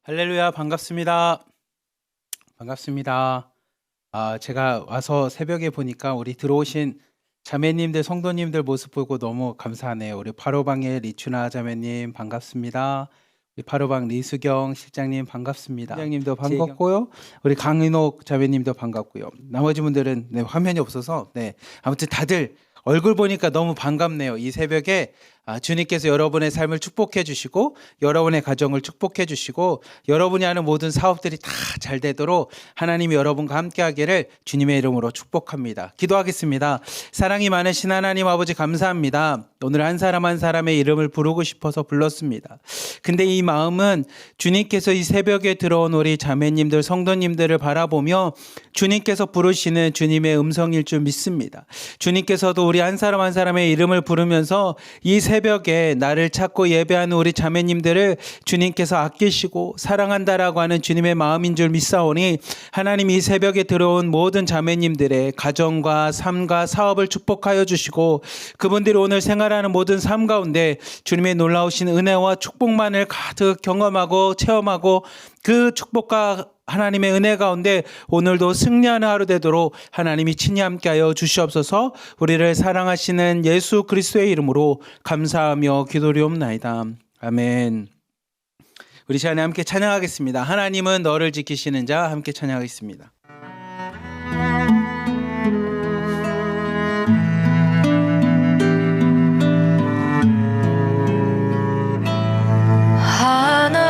할렐루야, 반갑습니다. 반갑습니다. 제가 와서 새벽에 보니까 우리 들어오신 자매님들, 성도님들 모습 보고 너무 감사하네요. 우리 바로방의 리추나 자매님 반갑습니다. 우리 바로방 리수경 실장님 반갑습니다. 실장님도 반갑고요. 우리 강인옥 자매님도 반갑고요. 나머지 분들은 화면이 없어서 아무튼 다들 얼굴 보니까 너무 반갑네요. 이 새벽에 주님께서 여러분의 삶을 축복해 주시고 여러분의 가정을 축복해 주시고 여러분이 하는 모든 사업들이 다 잘 되도록 하나님이 여러분과 함께 하기를 주님의 이름으로 축복합니다. 기도하겠습니다. 사랑이 많으신 하나님 아버지 감사합니다. 오늘 한 사람 한 사람의 이름을 부르고 싶어서 불렀습니다. 근데 이 마음은 주님께서 이 새벽에 들어온 우리 자매님들 성도님들을 바라보며 주님께서 부르시는 주님의 음성일 줄 믿습니다. 주님께서도 우리 한 사람 한 사람의 이름을 부르면서 이 새벽에 나를 찾고 예배하는 우리 자매님들을 주님께서 아끼시고 사랑한다라고 하는 주님의 마음인 줄 믿사오니 하나님 이 새벽에 들어온 모든 자매님들의 가정과 삶과 사업을 축복하여 주시고 그분들이 오늘 생활하는 모든 삶 가운데 주님의 놀라우신 은혜와 축복만을 가득 경험하고 체험하고 그 축복과 하나님의 은혜 가운데 오늘도 승리하는 하루 되도록 하나님이 친히 함께하여 주시옵소서. 우리를 사랑하시는 예수 그리스도의 이름으로 감사하며 기도리옵나이다. 아멘. 우리 시간에 함께 찬양하겠습니다. 하나님은 너를 지키시는 자 함께 찬양하겠습니다.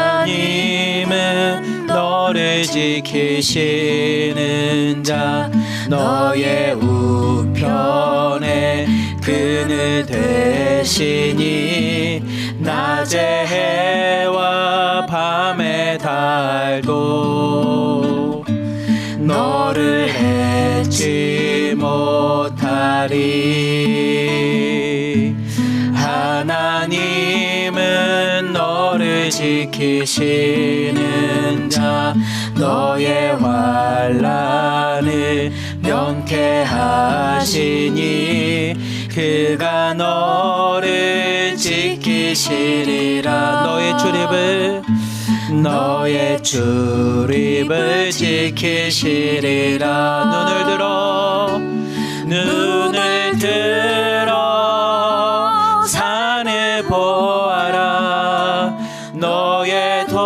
하나님은 너를 지키시는 자 너의 우편에 그늘 되시니 낮에 해와 밤에 달도 너를 해치 못하리. 하나님은 너를 지키시는 자 너의 환난을 면케하시니 그가 너를 지키시리라. 너의 출입을 지키시리라. 눈을 들어 산을 보아라. 너의 도움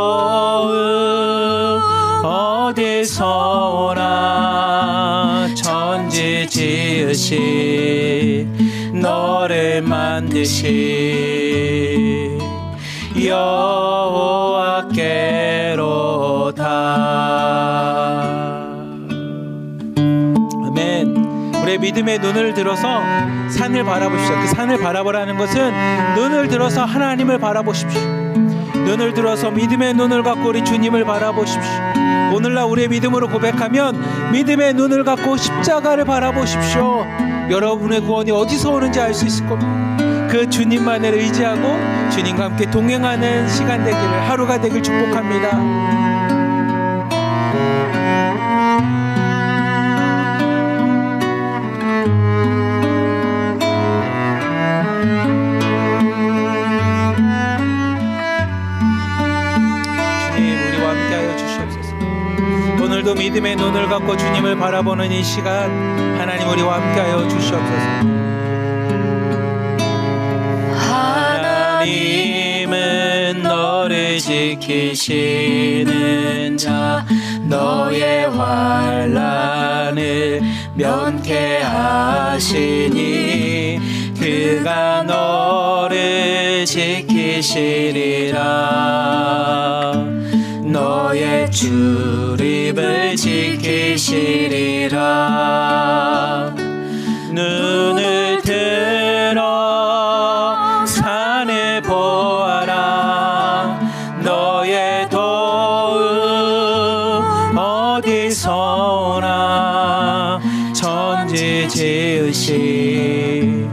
어디서 오나. 천지 지으신 너를 만드신 여호와께로다. 아멘. 우리의 믿음의 눈을 들어서 산을 바라보십시오. 그 산을 바라보라는 것은 눈을 들어서 하나님을 바라보십시오. 눈을 들어서 믿음의 눈을 갖고 우리 주님을 바라보십시오. 오늘날 우리의 믿음으로 고백하면 믿음의 눈을 갖고 십자가를 바라보십시오. 여러분의 구원이 어디서 오는지 알 수 있을 겁니다. 그 주님만을 의지하고 주님과 함께 동행하는 시간 되기를, 하루가 되길 축복합니다. 주님, 우리와 함께하여 주시옵소서. 오늘도 믿음의 눈을 갖고 주님을 바라보는 이 시간 하나님 우리와 함께하여 주시옵소서. 하나님은 너를 지키시는 자 너의 환난을 면케하시니 그가 너를 지키시리라. 너의 출입을 지키시리라. 눈을 들어 산을 보아라. 너의 도움 어디서 오나. 천지 지으신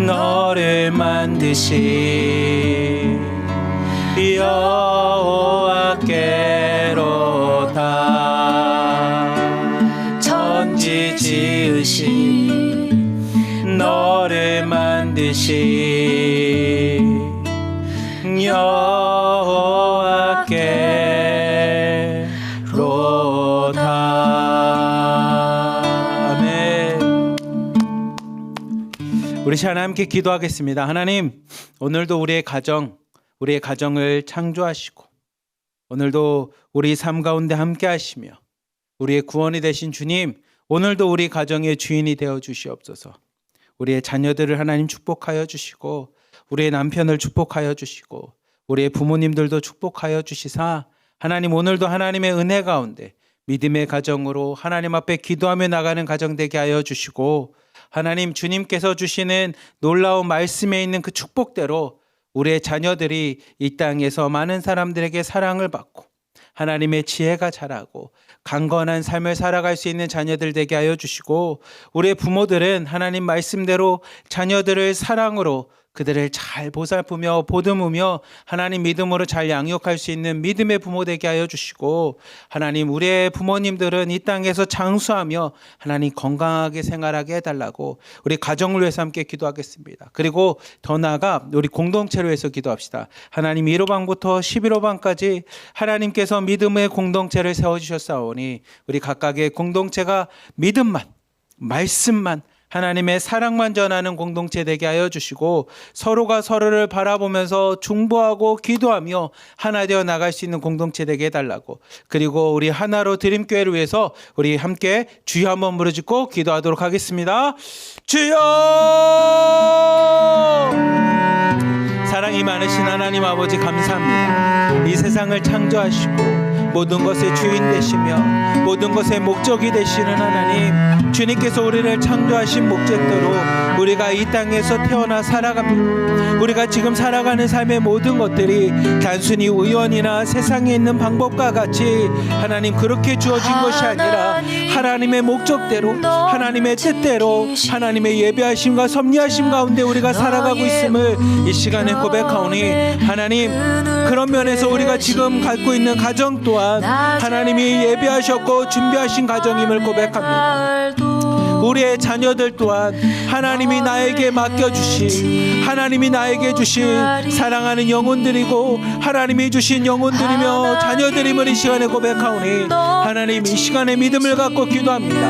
너를 만드신 여호와께로다. 천지 지으신 너를 만드신 여호와께 우리 시간에 함께 기도하겠습니다. 하나님, 오늘도 우리의 가정을 창조하시고 오늘도 우리 삶 가운데 함께 하시며 우리의 구원이 되신 주님, 오늘도 우리 가정의 주인이 되어 주시옵소서. 우리의 자녀들을 하나님 축복하여 주시고 우리의 남편을 축복하여 주시고 우리의 부모님들도 축복하여 주시사 하나님, 오늘도 하나님의 은혜 가운데 믿음의 가정으로 하나님 앞에 기도하며 나가는 가정 되게 하여 주시고, 하나님 주님께서 주시는 놀라운 말씀에 있는 그 축복대로 우리의 자녀들이 이 땅에서 많은 사람들에게 사랑을 받고 하나님의 지혜가 자라고 강건한 삶을 살아갈 수 있는 자녀들 되게 하여 주시고, 우리의 부모들은 하나님 말씀대로 자녀들을 사랑으로 그들을 잘 보살피며 보듬으며 하나님 믿음으로 잘 양육할 수 있는 믿음의 부모 되게 하여 주시고, 하나님 우리의 부모님들은 이 땅에서 장수하며 하나님 건강하게 생활하게 해달라고 우리 가정을 위해서 함께 기도하겠습니다. 그리고 더 나아가 우리 공동체를 위해서 기도합시다. 하나님 1호방부터 11호방까지 하나님께서 믿음의 공동체를 세워주셨사오니 우리 각각의 공동체가 믿음만, 말씀만, 하나님의 사랑만 전하는 공동체 되게 하여 주시고, 서로가 서로를 바라보면서 중보하고 기도하며 하나 되어 나갈 수 있는 공동체 되게 해달라고, 그리고 우리 하나로 드림교회를 위해서 우리 함께 주여 한번 부르짖고 기도하도록 하겠습니다. 주여! 사랑이 많으신 하나님 아버지, 감사합니다. 이 세상을 창조하시고 모든 것의 주인 되시며 모든 것의 목적이 되시는 하나님, 주님께서 우리를 창조하신 목적대로 우리가 이 땅에서 태어나 살아갑니다. 우리가 지금 살아가는 삶의 모든 것들이 단순히 우연이나 세상에 있는 방법과 같이 하나님 그렇게 주어진 것이 아니라 하나님의 목적대로, 하나님의 뜻대로, 하나님의 예배하심과 섭리하심 가운데 우리가 살아가고 있음을 이 시간에 고백하오니, 하나님 그런 면에서 우리가 지금 갖고 있는 가정 또한 하나님이 예배하셨고 준비하신 가정임을 고백합니다. 우리의 자녀들 또한 하나님이 나에게 맡겨주신, 하나님이 나에게 주신 사랑하는 영혼들이고 하나님이 주신 영혼들이며 자녀들임을 이 시간에 고백하오니, 하나님 이 시간에 믿음을 갖고 기도합니다.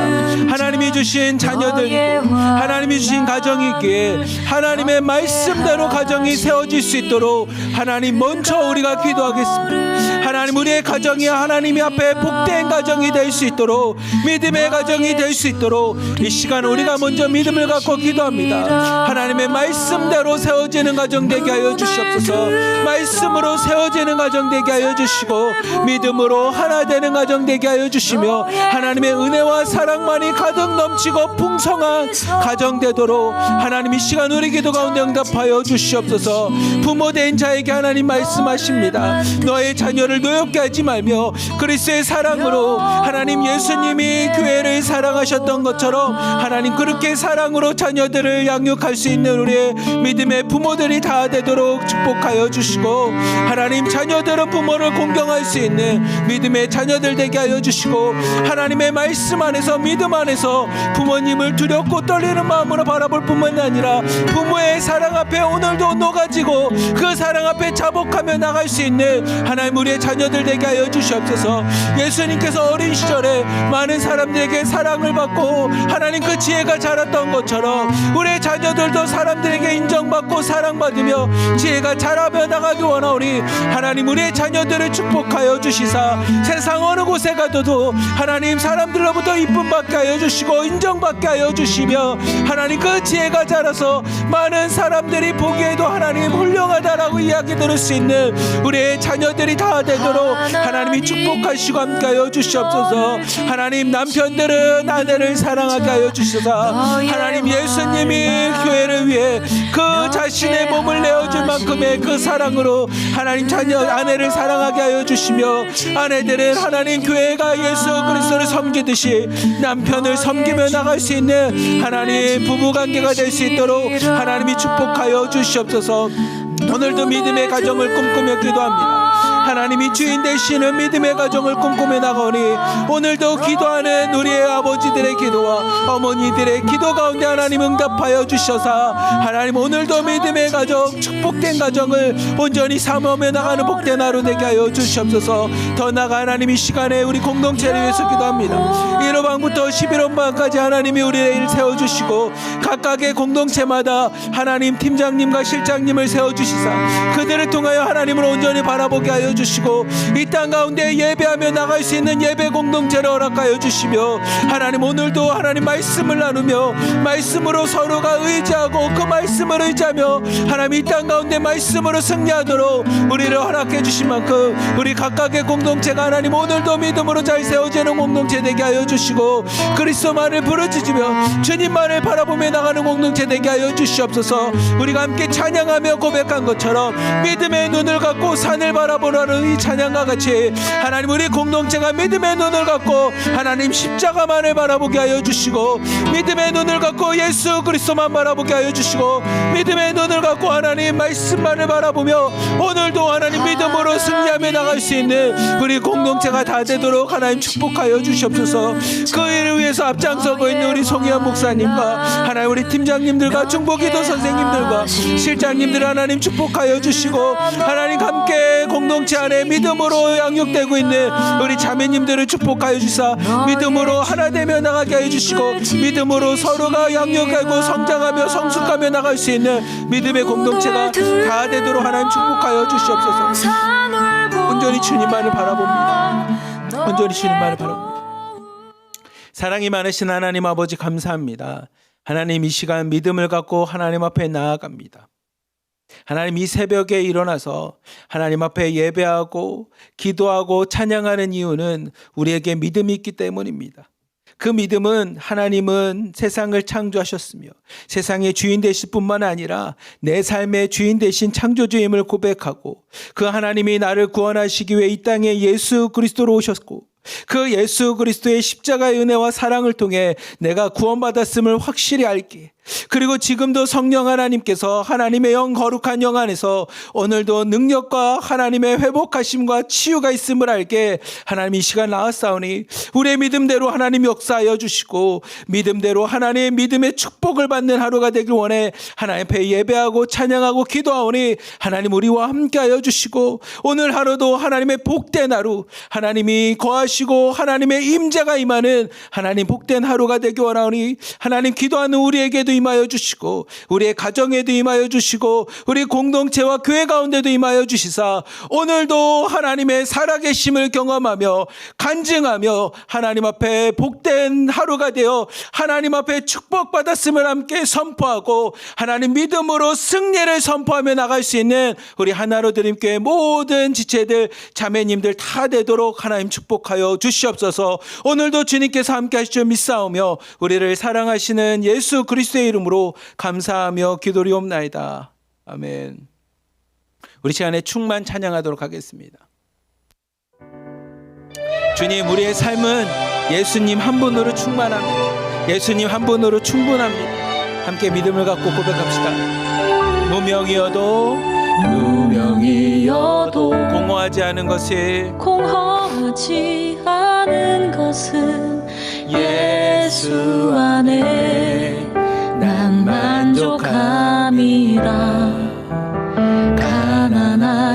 하나님이 주신 자녀들이고 하나님이 주신 가정이 있기에 하나님의 말씀대로 가정이 세워질 수 있도록 하나님 먼저 우리가 기도하겠습니다. 하나님 우리의 가정이 하나님 앞에 복된 가정이 될 수 있도록, 믿음의 가정이 될 수 있도록 이 시간 우리가 먼저 믿음을 갖고 기도합니다. 하나님의 말씀대로 세워지는 가정 되게 하여 주시옵소서. 말씀으로 세워지는 가정 되게 하여 주시고 믿음으로 하나 되는 가정 되게 하여 주시며 하나님의 은혜와 사랑만이 가득 넘치고 풍성한 가정 되도록 하나님 이 시간 우리 기도 가운데 응답하여 주시옵소서. 부모된 자에게 하나님 말씀하십니다. 너의 자녀를 노엽게 하지 말며 그리스도의 사랑으로, 하나님 예수님이 교회를 사랑하셨던 것처럼 하나님 그렇게 사랑으로 자녀들을 양육할 수 있는 우리의 믿음의 부모들이 다 되도록 축복하여 주시고, 하나님 자녀들은 부모를 공경할 수 있는 믿음의 자녀들 되게 하여 주시고, 하나님의 말씀 안에서 믿음 안에서 부모님을 두렵고 떨리는 마음으로 바라볼 뿐만 아니라 부모의 사랑 앞에 오늘도 녹아지고 그 사랑 앞에 자복하며 나갈 수 있는 하나님 우리의 자녀들 되게 하여 주시옵소서. 예수님께서 어린 시절에 많은 사람들에게 사랑을 받고 하나님 그 지혜가 자랐던 것처럼 우리의 자녀들도 사람들에게 인정받고 사랑받으며 지혜가 자라며 나가기 원하오니, 하나님 우리의 자녀들을 축복하여 주시사 세상 어느 곳에 가도 하나님 사람들로부터 이쁨받게 하여 주시고 인정받게 하여 주시며 하나님 그 지혜가 자라서 많은 사람들이 보기에도 하나님 훌륭하다라고 이야기 들을 수 있는 우리의 자녀들이 다 되도록 하나님이 축복하시고 함께하여 주시옵소서. 하나님 남편들은 아내를 사랑하게 하여 주셔서 하나님 예수님이 교회를 위해 그 자신의 몸을 내어줄 만큼의 그 사랑으로 하나님 자녀 아내를 사랑하게 하여 주시며, 아내들은 하나님 교회가 예수 그리스도를 섬기듯이 남편을 섬기며 나갈 수 있는 하나님 부부관계가 될 수 있도록 하나님이 축복하여 주시옵소서. 오늘도 믿음의 가정을 꿈꾸며 기도합니다. 하나님이 주인 되시는 믿음의 가정을 꿈꾸며 나가오니 오늘도 기도하는 우리의 아버지들의 기도와 어머니들의 기도 가운데 하나님 응답하여 주셔서 하나님 오늘도 믿음의 가정, 축복된 가정을 온전히 삼으며 나가는 복된 하루 되게 하여 주시옵소서. 더 나아가 하나님 이 시간에 우리 공동체를 위해서 기도합니다. 1호방부터 11호방까지 하나님이 우리의 일 세워주시고 각각의 공동체마다 하나님 팀장님과 실장님을 세워주시사 그들을 통하여 하나님을 온전히 바라보게 하여 주시고 이 땅 가운데 예배하며 나갈 수 있는 예배 공동체를 허락하여 주시며 하나님 오늘도 하나님 말씀을 나누며 말씀으로 서로가 의지하고 그 말씀을 의지하며 하나님 이 땅 가운데 말씀으로 승리하도록 우리를 허락해 주신 만큼 우리 각각의 공동체가 하나님 오늘도 믿음으로 잘 세워지는 공동체 되게 하여 주시고 그리스도만을 부르짖으며 주님만을 바라보며 나가는 공동체 되게 하여 주시옵소서. 우리가 함께 찬양하며 고백한 것처럼 믿음의 눈을 갖고 산을 바라보는 이 찬양과 같이 하나님 우리 공동체가 믿음의 눈을 갖고 하나님 십자가만을 바라보게 하여 주시고 믿음의 눈을 갖고 예수 그리스도만 바라보게 하여 주시고 믿음의 눈을 갖고 하나님 말씀만을 바라보며 오늘도 하나님 믿음으로 승리하며 나갈 수 있는 우리 공동체가 다 되도록 하나님 축복하여 주시옵소서. 그 일을 위해서 앞장서고 있는 우리 송희연 목사님과 하나님 우리 팀장님들과 중보기도 선생님들과 실장님들 하나님 축복하여 주시고 하나님 함께 공동체 안에 믿음으로 양육되고 있는 우리 자매님들을 축복하여 주사 믿음으로 하나 되며 나가게 하여 주시고 믿음으로 서로가 양육하고 성장하며 성숙하며 나갈 수 있는 믿음의 공동체가 다 되도록 하나님 축복하여 주시옵소서. 온전히 주님만을 바라봅니다. 온전히 주님만을 바라봅니다. 사랑이 많으신 하나님 아버지 감사합니다. 하나님 이 시간 믿음을 갖고 하나님 앞에 나아갑니다. 하나님 이 새벽에 일어나서 하나님 앞에 예배하고 기도하고 찬양하는 이유는 우리에게 믿음이 있기 때문입니다. 그 믿음은 하나님은 세상을 창조하셨으며 세상의 주인 되실 뿐만 아니라 내 삶의 주인 되신 창조주임을 고백하고 그 하나님이 나를 구원하시기 위해 이 땅에 예수 그리스도로 오셨고 그 예수 그리스도의 십자가의 은혜와 사랑을 통해 내가 구원받았음을 확실히 알기에 그리고 지금도 성령 하나님께서 하나님의 영 거룩한 영 안에서 오늘도 능력과 하나님의 회복하심과 치유가 있음을 알게 하나님 이 시간 나왔사오니 우리의 믿음대로 하나님 역사하여 주시고 믿음대로 하나님의 믿음의 축복을 받는 하루가 되길 원해 하나님 앞에 예배하고 찬양하고 기도하오니 하나님 우리와 함께하여 주시고 오늘 하루도 하나님의 복된 하루 하나님이 거하시고 하나님의 임재가 임하는 하나님 복된 하루가 되길 원하오니 하나님 기도하는 우리에게도 임하여 주시고 우리의 가정에도 임하여 주시고 우리 공동체와 교회 가운데도 임하여 주시사 오늘도 하나님의 살아계심을 경험하며 간증하며 하나님 앞에 복된 하루가 되어 하나님 앞에 축복받았음을 함께 선포하고 하나님 믿음으로 승리를 선포하며 나갈 수 있는 우리 하나로 드림교회 모든 지체들 자매님들 다 되도록 하나님 축복하여 주시옵소서. 오늘도 주님께서 함께 하시죠 믿사오며 우리를 사랑하시는 예수 그리스도의 이름으로 감사하며 기도리옵나이다. 아멘. 우리 시간에 충만 찬양하도록 하겠습니다. 주님 우리의 삶은 예수님 한 분으로 충만합니다. 예수님 한 분으로 충분합니다. 함께 믿음을 갖고 고백합시다. 무명이어도 공허하지 않은 것은 예수 안에 난 만족함이라.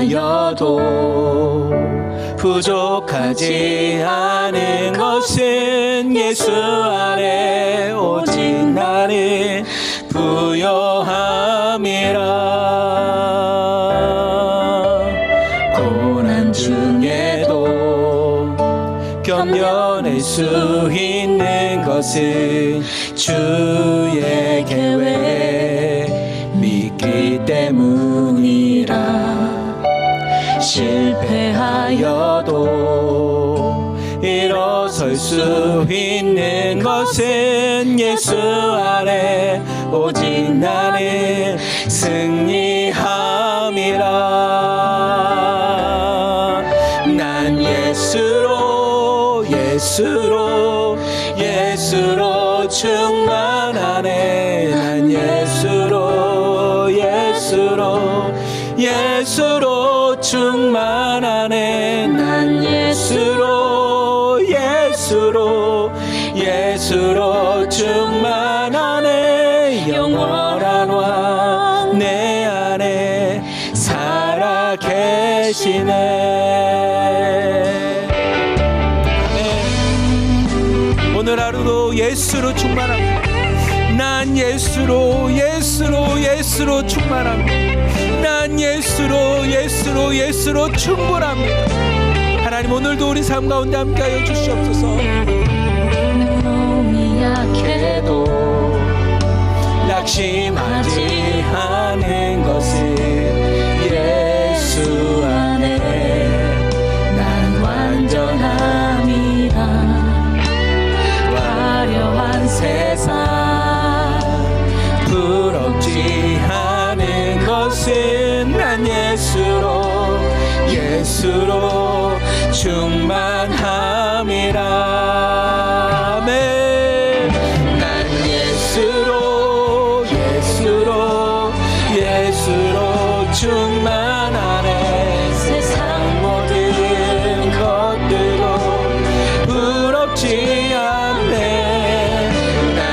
가난하여도 부족하지 않은 것은 예수 안에 오직 나는 부요함이라. 고난 중에도 견뎌낼 수 있는 것은 주의 계획 믿기 때문이라. 실패하여도 일어설 수 있는 것은 예수 안에 오직 나는 승리함이라. 난 예수로 충만하네. 난 예수로 충만하네. 예수로 충만하네. 영원한 왕 내 안에 살아 계시네. 아멘. 오늘 하루도 예수로 충만합니다. 난 예수로 충만합니다. 난 예수로 충분합니다. 하나님, 오늘도 우리 삶 가운데 함께하여 주시옵소서. 몸이 약해도 낙심하지 않은 것은 예수 안에 난 완전함이라. 화려한 세상 부럽지 않은 것은 난 예수로 충만함이라. 아멘. 난 예수로 충만하네. 세상 모든 것들로 부럽지 않네. 난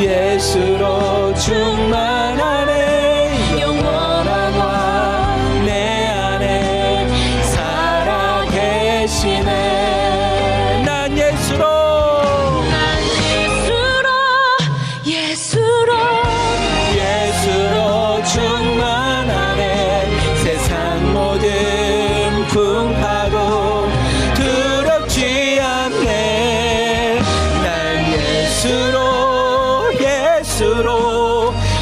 예수로 충만하네. 영원한 왕 내 안에 살아 계시네. 난 예수로 충만하네. 세상 모든 풍파도 두렵지 않네. 난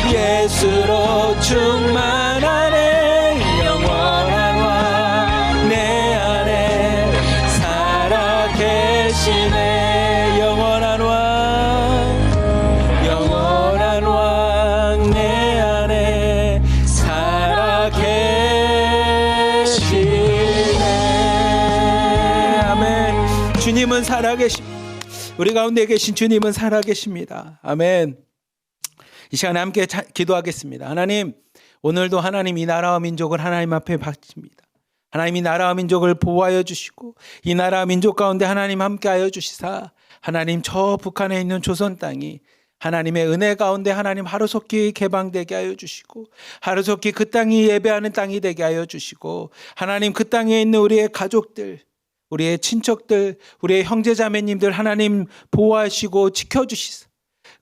예수로 충만하네. 영원한 왕 내 안에 살아 계시네. 영원한 왕 내 안에 살아 계시네. 아멘. 주님은 살아 계십니다. 우리 가운데 계신 주님은 살아 계십니다. 아멘. 이 시간에 함께 기도하겠습니다. 하나님, 오늘도 하나님 이 나라와 민족을 하나님 앞에 바칩니다. 하나님 이 나라와 민족을 보호하여 주시고 이 나라와 민족 가운데 하나님 함께하여 주시사 하나님 저 북한에 있는 조선 땅이 하나님의 은혜 가운데 하나님 하루속히 개방되게 하여 주시고 하루속히 그 땅이 예배하는 땅이 되게 하여 주시고 하나님 그 땅에 있는 우리의 가족들, 우리의 친척들, 우리의 형제자매님들 하나님 보호하시고 지켜주시사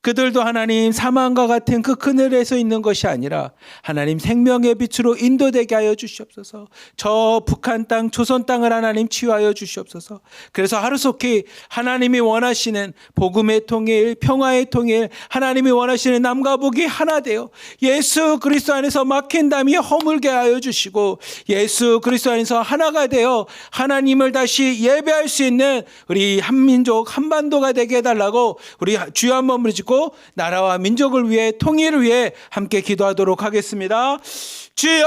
그들도 하나님 사망과 같은 그 그늘에서 있는 것이 아니라 하나님 생명의 빛으로 인도되게 하여 주시옵소서. 저 북한 땅 조선 땅을 하나님 치유하여 주시옵소서. 그래서 하루속히 하나님이 원하시는 복음의 통일, 평화의 통일, 하나님이 원하시는 남과 북이 하나 되어 예수 그리스도 안에서 막힌 담이 허물게 하여 주시고 예수 그리스도 안에서 하나가 되어 하나님을 다시 예배할 수 있는 우리 한민족 한반도가 되게 해달라고 우리 주여 한번 부르짖고 나라와 민족을 위해 통일을 위해 함께 기도하도록 하겠습니다. 주여!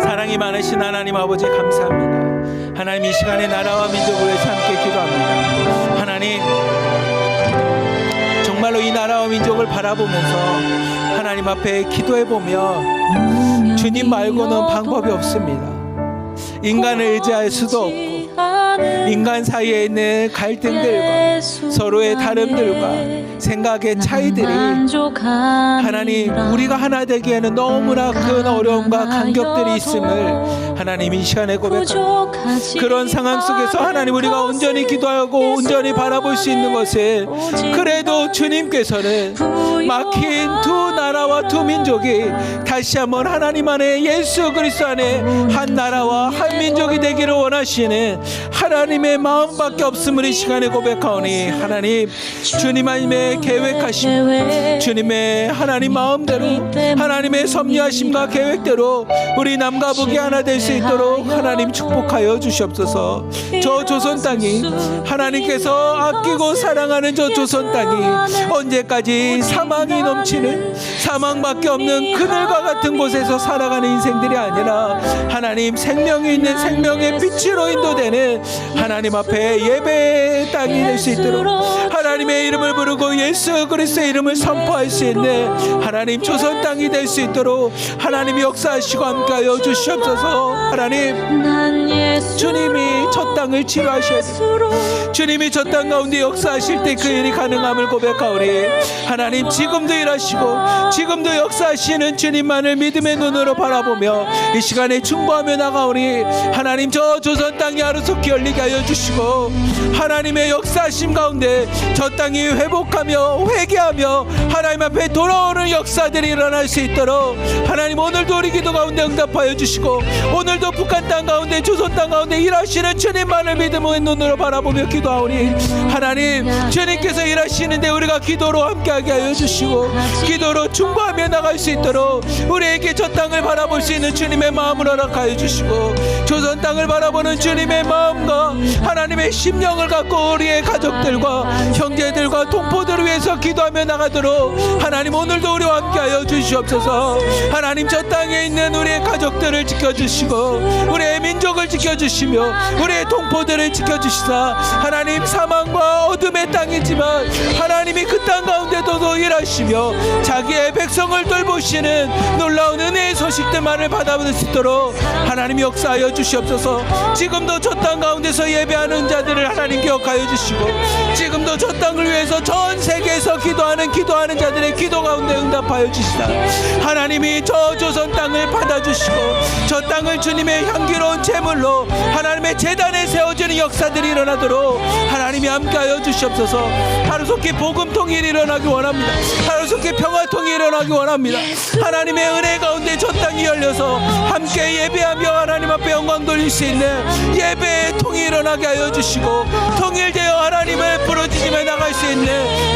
사랑이 많으신 하나님 아버지 감사합니다. 하나님 이 시간에 나라와 민족을 위해서 함께 기도합니다. 하나님 정말로 이 나라와 민족을 바라보면서 하나님 앞에 기도해보며 주님 말고는 방법이 없습니다. 인간을 의지할 수도 없고 인간 사이에 있는 갈등들과 서로의 다름들과 생각의 차이들이 하나님 우리가 하나 되기에는 너무나 큰 어려움과 간격들이 있음을 하나님 이 시간에 고백합니다. 그런 상황 속에서 하나님 우리가 온전히 기도하고 온전히 바라볼 수 있는 것은 그래도 주님께서는 막힌 두 나라와 두 민족이 다시 한번 하나님 안에 예수 그리스도 안에 한 나라와 한 민족이 되기를 원하시는 하나님의 마음밖에 없음을 이 시간에 고백하오니 하나님 주님 하나님의 계획하심 주님의 하나님 마음대로 하나님의 섭리하심과 계획대로 우리 남과 북이 하나 될 수 있도록 하나님 축복하여 주시옵소서. 저 조선 땅이 하나님께서 아끼고 사랑하는 저 조선 땅이 언제까지 사망이 넘치는 사망밖에 없는 그늘과 같은 곳에서 살아가는 인생들이 아니라 하나님 생명이 있는 생명의 빛으로 인도되는 하나님 앞에 예배의 땅이 될 수 있도록 하나님의 이름을 부르고 예수 그리스도의 이름을 선포할 수 있는 하나님 조선 땅이 될 수 있도록 하나님이 역사하시고 함께하여 주시옵소서. 하나님, 주님이 저 땅을 치료하셔야 됩니다. 주님이 저 땅 가운데 역사하실 때 그 일이 가능함을 고백하오니 하나님 지금도 일하시고 지금도 역사하시는 주님만을 믿음의 눈으로 바라보며 이 시간에 충고하며 나가오니 하나님 저 조선 땅이 하루속히 열리게 하여 주시고 하나님의 역사하심 가운데 저 땅이 회복하며 회개하며 하나님 앞에 돌아오는 역사들이 일어날 수 있도록 하나님 오늘도 우리 기도 가운데 응답하여 주시고 오늘도 북한 땅 가운데 조선 땅 가운데 일하시는 주님만을 믿음의 눈으로 바라보며 기도하오니 하나님 주님께서 일하시는데 우리가 기도로 함께하게 하여 주시고 기도로 충고하며 나갈 수 있도록 우리에게 저 땅을 바라볼 수 있는 주님의 마음을 허락하여 주시고 조선 땅을 바라보는 주님의 마음과 하나님의 심령을 갖고 우리의 가족들과 형제들과 동포들을 위해서 기도하며 나가도록 하나님 오늘도 우리와 함께하여 주시옵소서. 하나님 저 땅에 있는 우리의 가족들을 지켜주시고 우리의 민족을 지켜주시며 우리의 동포들을 지켜주시사 하나님 사망과 어둠의 땅이지만 하나님이 그 땅 가운데도 일하시며 자기의 백성을 돌보시는 놀라운 은혜의 소식들만을 받아볼 수 있도록 하나님이 역사하여 주시옵소서. 지금도 저 땅 가운데서 예배하는 자들을 하나님 기억하여 주시고 지금도 저 땅을 위해서 전 세계에서 기도하는 자들의 기도 가운데 응답하여 주시다. 하나님이 저 조선 땅을 받아주시고 저 땅을 주님의 향기로운 제물로 하나님의 제단에 세워지는 역사들이 일어나도록 하나님이 함께하여 주시옵소서. 하루속히 복음통일이 일어나기 원합니다. 하루속히 평화통일이 일어나기 원합니다. 하나님의 은혜 가운데 저 땅이 열려서 함께 예배하며 하나님 앞에 영광 돌릴 수 있는 예배의 통이 일어나게 하여 주시고 통일되어 하나님을 부르짖으며 나갈 수 있는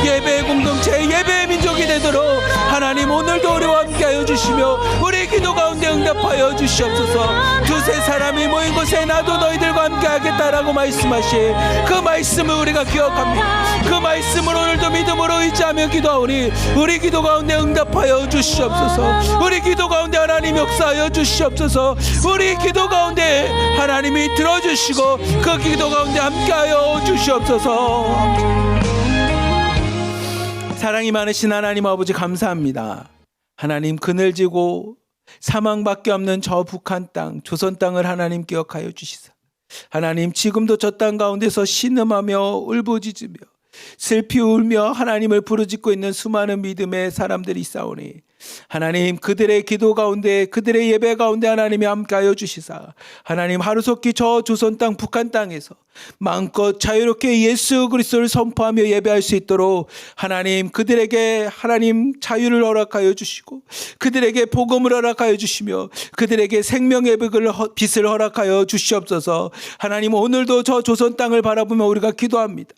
예배의 공동체 예배의 민족이 되도록 하나님 오늘도 우리와 함께하여 주시며 우리 기도 가운데 응답하여 주시옵소서. 두세 사람이 모인 곳에 나도 너희들과 함께하겠다라고 말씀하신 그 말씀을 우리가 기억합니다. 그 말씀을 오늘도 믿음으로 의지하며 기도하오니 우리 기도 가운데 응답하여 주시옵소서. 우리 기도 가운데 하나님 역사하여 주시옵소서. 우리 기도 가운데 하나님이 들어주시고 그 기도 가운데 함께하여 주시옵소서. 사랑이 많으신 하나님 아버지 감사합니다. 하나님 그늘지고 사망밖에 없는 저 북한 땅 조선 땅을 하나님 기억하여 주시사 하나님 지금도 저 땅 가운데서 신음하며 울부짖으며 슬피 울며 하나님을 부르짖고 있는 수많은 믿음의 사람들이 있사오니 하나님 그들의 기도 가운데 그들의 예배 가운데 하나님이 함께하여 주시사 하나님 하루속히 저 조선 땅 북한 땅에서 마음껏 자유롭게 예수 그리스도를 선포하며 예배할 수 있도록 하나님 그들에게 하나님 자유를 허락하여 주시고 그들에게 복음을 허락하여 주시며 그들에게 생명의 빛을 허락하여 주시옵소서. 하나님 오늘도 저 조선 땅을 바라보며 우리가 기도합니다.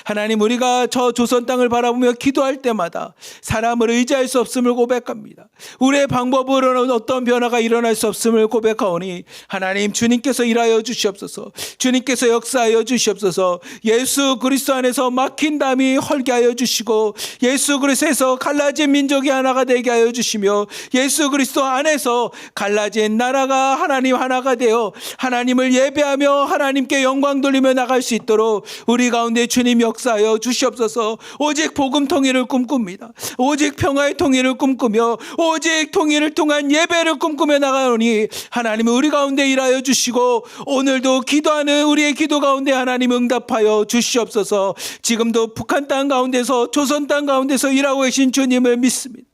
하나님 우리가 저 조선 땅을 바라보며 기도할 때마다 사람을 의지할 수 없음을 고백합니다. 우리의 방법으로는 어떤 변화가 일어날 수 없음을 고백하오니 하나님 주님께서 일하여 주시옵소서. 주님께서 역사하여 주시옵소서. 예수 그리스도 안에서 막힌 담이 헐게 하여 주시고 예수 그리스도에서 갈라진 민족이 하나가 되게 하여 주시며 예수 그리스도 안에서 갈라진 나라가 하나님 하나가 되어 하나님을 예배하며 하나님께 영광 돌리며 나갈 수 있도록 우리 가운데 주님 역사하여 주시옵소서. 오직 복음 통일을 꿈꿉니다. 오직 평화의 통일을 꿈꾸며 오직 통일을 통한 예배를 꿈꾸며 나가오니 하나님 우리 가운데 일하여 주시고 오늘도 기도하는 우리의 기도 가운데 하나님 응답하여 주시옵소서. 지금도 북한 땅 가운데서 조선 땅 가운데서 일하고 계신 주님을 믿습니다.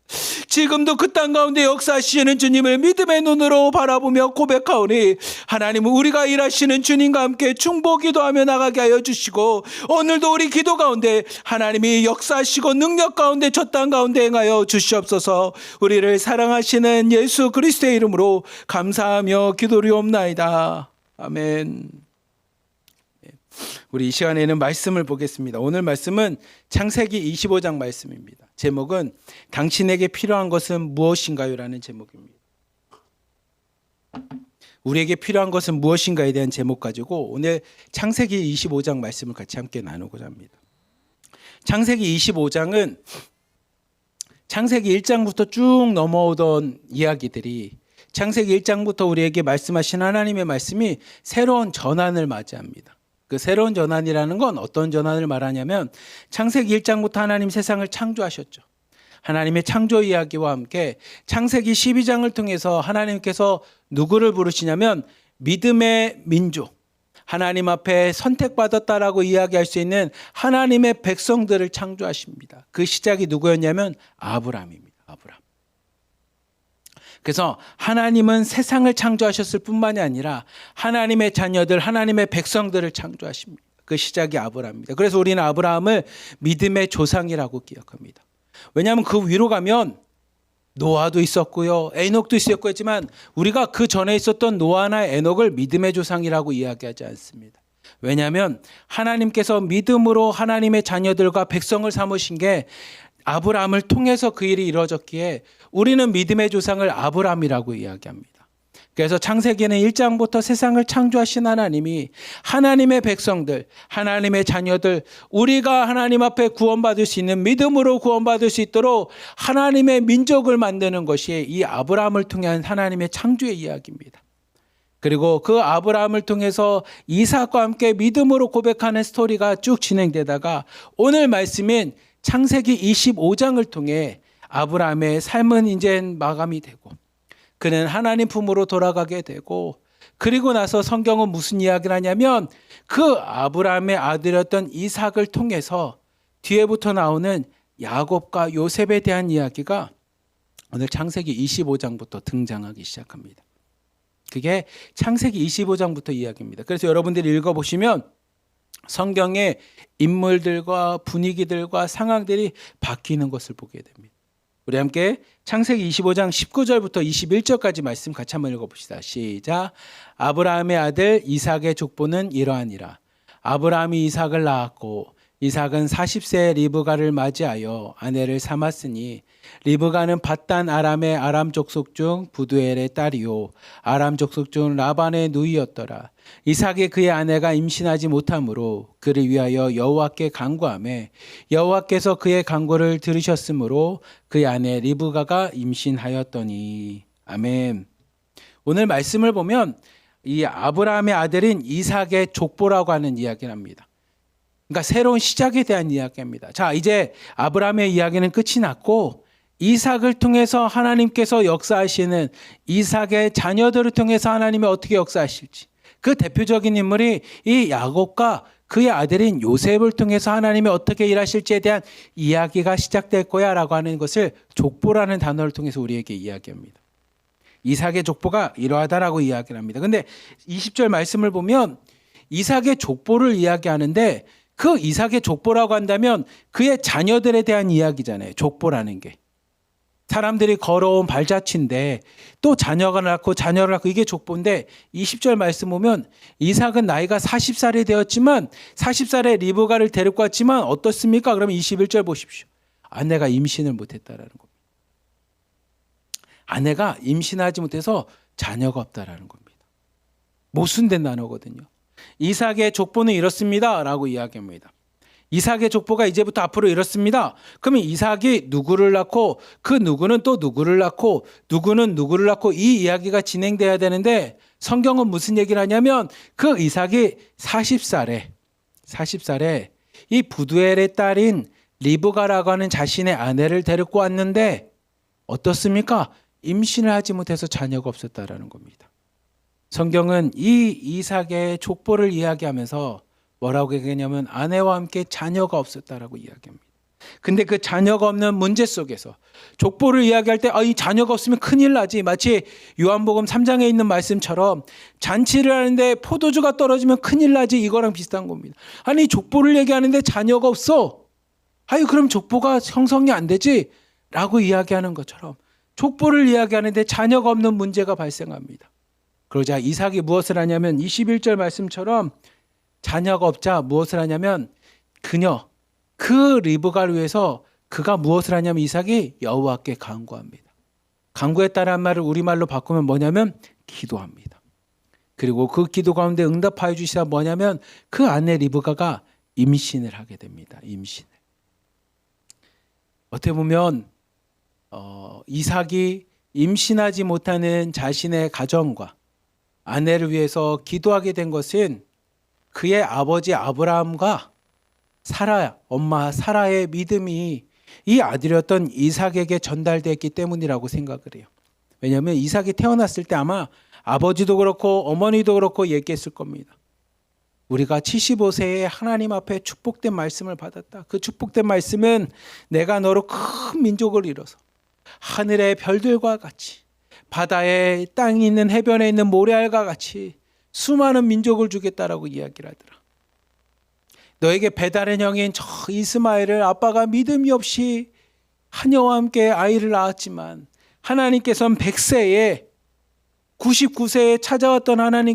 지금도 그 땅 가운데 역사하시는 주님을 믿음의 눈으로 바라보며 고백하오니 하나님 우리가 일하시는 주님과 함께 충보 기도하며 나가게 하여 주시고 오늘도 우리 기도 가운데 하나님이 역사하시고 능력 가운데 저 땅 가운데 행하여 주시옵소서. 우리를 사랑하시는 예수 그리스도의 이름으로 감사하며 기도리옵나이다. 아멘. 우리 이 시간에는 말씀을 보겠습니다. 오늘 말씀은 창세기 25장 말씀입니다. 제목은 당신에게 필요한 것은 무엇인가요? 라는 제목입니다. 우리에게 필요한 것은 무엇인가에 대한 제목 가지고 오늘 창세기 25장 말씀을 같이 함께 나누고자 합니다. 창세기 25장은 창세기 1장부터 쭉 넘어오던 이야기들이 창세기 1장부터 우리에게 말씀하신 하나님의 말씀이 새로운 전환을 맞이합니다. 그 새로운 전환이라는 건 어떤 전환을 말하냐면 창세기 1장부터 하나님 세상을 창조하셨죠. 하나님의 창조 이야기와 함께 창세기 12장을 통해서 하나님께서 누구를 부르시냐면 믿음의 민족, 하나님 앞에 선택받았다라고 이야기할 수 있는 하나님의 백성들을 창조하십니다. 그 시작이 누구였냐면 아브라함입니다. 아브라함. 그래서 하나님은 세상을 창조하셨을 뿐만이 아니라 하나님의 자녀들, 하나님의 백성들을 창조하십니다. 그 시작이 아브라함입니다. 그래서 우리는 아브라함을 믿음의 조상이라고 기억합니다. 왜냐하면 그 위로 가면 노아도 있었고요, 에녹도 있었고 했지만 우리가 그 전에 있었던 노아나 에녹을 믿음의 조상이라고 이야기하지 않습니다. 왜냐하면 하나님께서 믿음으로 하나님의 자녀들과 백성을 삼으신 게 아브라함을 통해서 그 일이 이루어졌기에 우리는 믿음의 조상을 아브라함이라고 이야기합니다. 그래서 창세기는 1장부터 세상을 창조하신 하나님이 하나님의 백성들, 하나님의 자녀들, 우리가 하나님 앞에 구원받을 수 있는 믿음으로 구원받을 수 있도록 하나님의 민족을 만드는 것이 이 아브라함을 통한 하나님의 창조의 이야기입니다. 그리고 그 아브라함을 통해서 이삭과 함께 믿음으로 고백하는 스토리가 쭉 진행되다가 오늘 말씀인 창세기 25장을 통해 아브라함의 삶은 이제 마감이 되고 그는 하나님 품으로 돌아가게 되고 그리고 나서 성경은 무슨 이야기를 하냐면 그 아브라함의 아들이었던 이삭을 통해서 뒤에부터 나오는 야곱과 요셉에 대한 이야기가 오늘 창세기 25장부터 등장하기 시작합니다. 그게 창세기 25장부터 이야기입니다. 그래서 여러분들이 읽어보시면 성경의 인물들과 분위기들과 상황들이 바뀌는 것을 보게 됩니다. 우리 함께 창세기 25장 19절부터 21절까지 말씀 같이 한번 읽어봅시다. 시작. 아브라함의 아들 이삭의 족보는 이러하니라. 아브라함이 이삭을 낳았고 이삭은 40세에 리브가를 맞이하여 아내를 삼았으니 리브가는 밧단 아람의 아람 족속 중 부두엘의 딸이요 아람 족속 중 라반의 누이였더라. 이삭이 그의 아내가 임신하지 못하므로 그를 위하여 여호와께 간구하매 여호와께서 그의 간구를 들으셨으므로 그의 아내 리브가가 임신하였더니. 아멘. 오늘 말씀을 보면 이 아브라함의 아들인 이삭의 족보라고 하는 이야기를 합니다. 그러니까 새로운 시작에 대한 이야기입니다. 자, 이제 아브라함의 이야기는 끝이 났고 이삭을 통해서 하나님께서 역사하시는 이삭의 자녀들을 통해서 하나님이 어떻게 역사하실지 그 대표적인 인물이 이 야곱과 그의 아들인 요셉을 통해서 하나님이 어떻게 일하실지에 대한 이야기가 시작될 거야 라고 하는 것을 족보라는 단어를 통해서 우리에게 이야기합니다. 이삭의 족보가 이러하다라고 이야기를 합니다. 근데 20절 말씀을 보면 이삭의 족보를 이야기하는데 그 이삭의 족보라고 한다면 그의 자녀들에 대한 이야기잖아요. 족보라는 게. 사람들이 걸어온 발자취인데 또 자녀가 낳고 자녀를 낳고 이게 족보인데 20절 말씀 보면 이삭은 나이가 40살이 되었지만 40살에 리브가를 데리고 왔지만 어떻습니까? 그러면 21절 보십시오. 아내가 임신을 못했다라는 겁니다. 아내가 임신하지 못해서 자녀가 없다라는 겁니다. 모순된 단어거든요. 이삭의 족보는 이렇습니다 라고 이야기합니다. 이삭의 족보가 이제부터 앞으로 이렇습니다. 그러면 이삭이 누구를 낳고 그 누구는 또 누구를 낳고 누구는 누구를 낳고 이 이야기가 진행돼야 되는데 성경은 무슨 얘기를 하냐면 그 이삭이 40살에 이 부두엘의 딸인 리브가라고 하는 자신의 아내를 데리고 왔는데 어떻습니까? 임신을 하지 못해서 자녀가 없었다라는 겁니다. 성경은 이 이삭의 족보를 이야기하면서 뭐라고 얘기하냐면 아내와 함께 자녀가 없었다라고 이야기합니다. 근데 그 자녀가 없는 문제 속에서 족보를 이야기할 때 이 자녀가 없으면 큰일 나지. 마치 요한복음 3장에 있는 말씀처럼 잔치를 하는데 포도주가 떨어지면 큰일 나지. 이거랑 비슷한 겁니다. 아니 족보를 얘기하는데 자녀가 없어. 그럼 족보가 형성이 안 되지. 라고 이야기하는 것처럼 족보를 이야기하는데 자녀가 없는 문제가 발생합니다. 그러자 이삭이 무엇을 하냐면 21절 말씀처럼 자녀가 없자 무엇을 하냐면 그 리브가를 위해서 그가 무엇을 하냐면 이삭이 여호와께 간구합니다. 간구했다는 말을 우리말로 바꾸면 뭐냐면 기도합니다. 그리고 그 기도 가운데 응답하여 주시다 뭐냐면 그 아내 리브가가 임신을 하게 됩니다. 임신을. 어떻게 보면 이삭이 임신하지 못하는 자신의 가정과 아내를 위해서 기도하게 된 것은 그의 아버지 아브라함과 엄마 사라의 믿음이 이 아들이었던 이삭에게 전달됐기 때문이라고 생각을 해요. 왜냐하면 이삭이 태어났을 때 아마 아버지도 그렇고 어머니도 그렇고 얘기했을 겁니다. 우리가 75세에 하나님 앞에 축복된 말씀을 받았다. 그 축복된 말씀은 내가 너로 큰 민족을 이뤄서 하늘의 별들과 같이 바다에 땅이 있는 해변에 있는 모래알과 같이 수많은 민족을 주겠다라고 이야기를 하더라. 너에게 배달의 형인 저 이스마엘을 아빠가 믿음이 없이 하녀와 함께 아이를 낳았지만 하나님께서는 100세에 99세에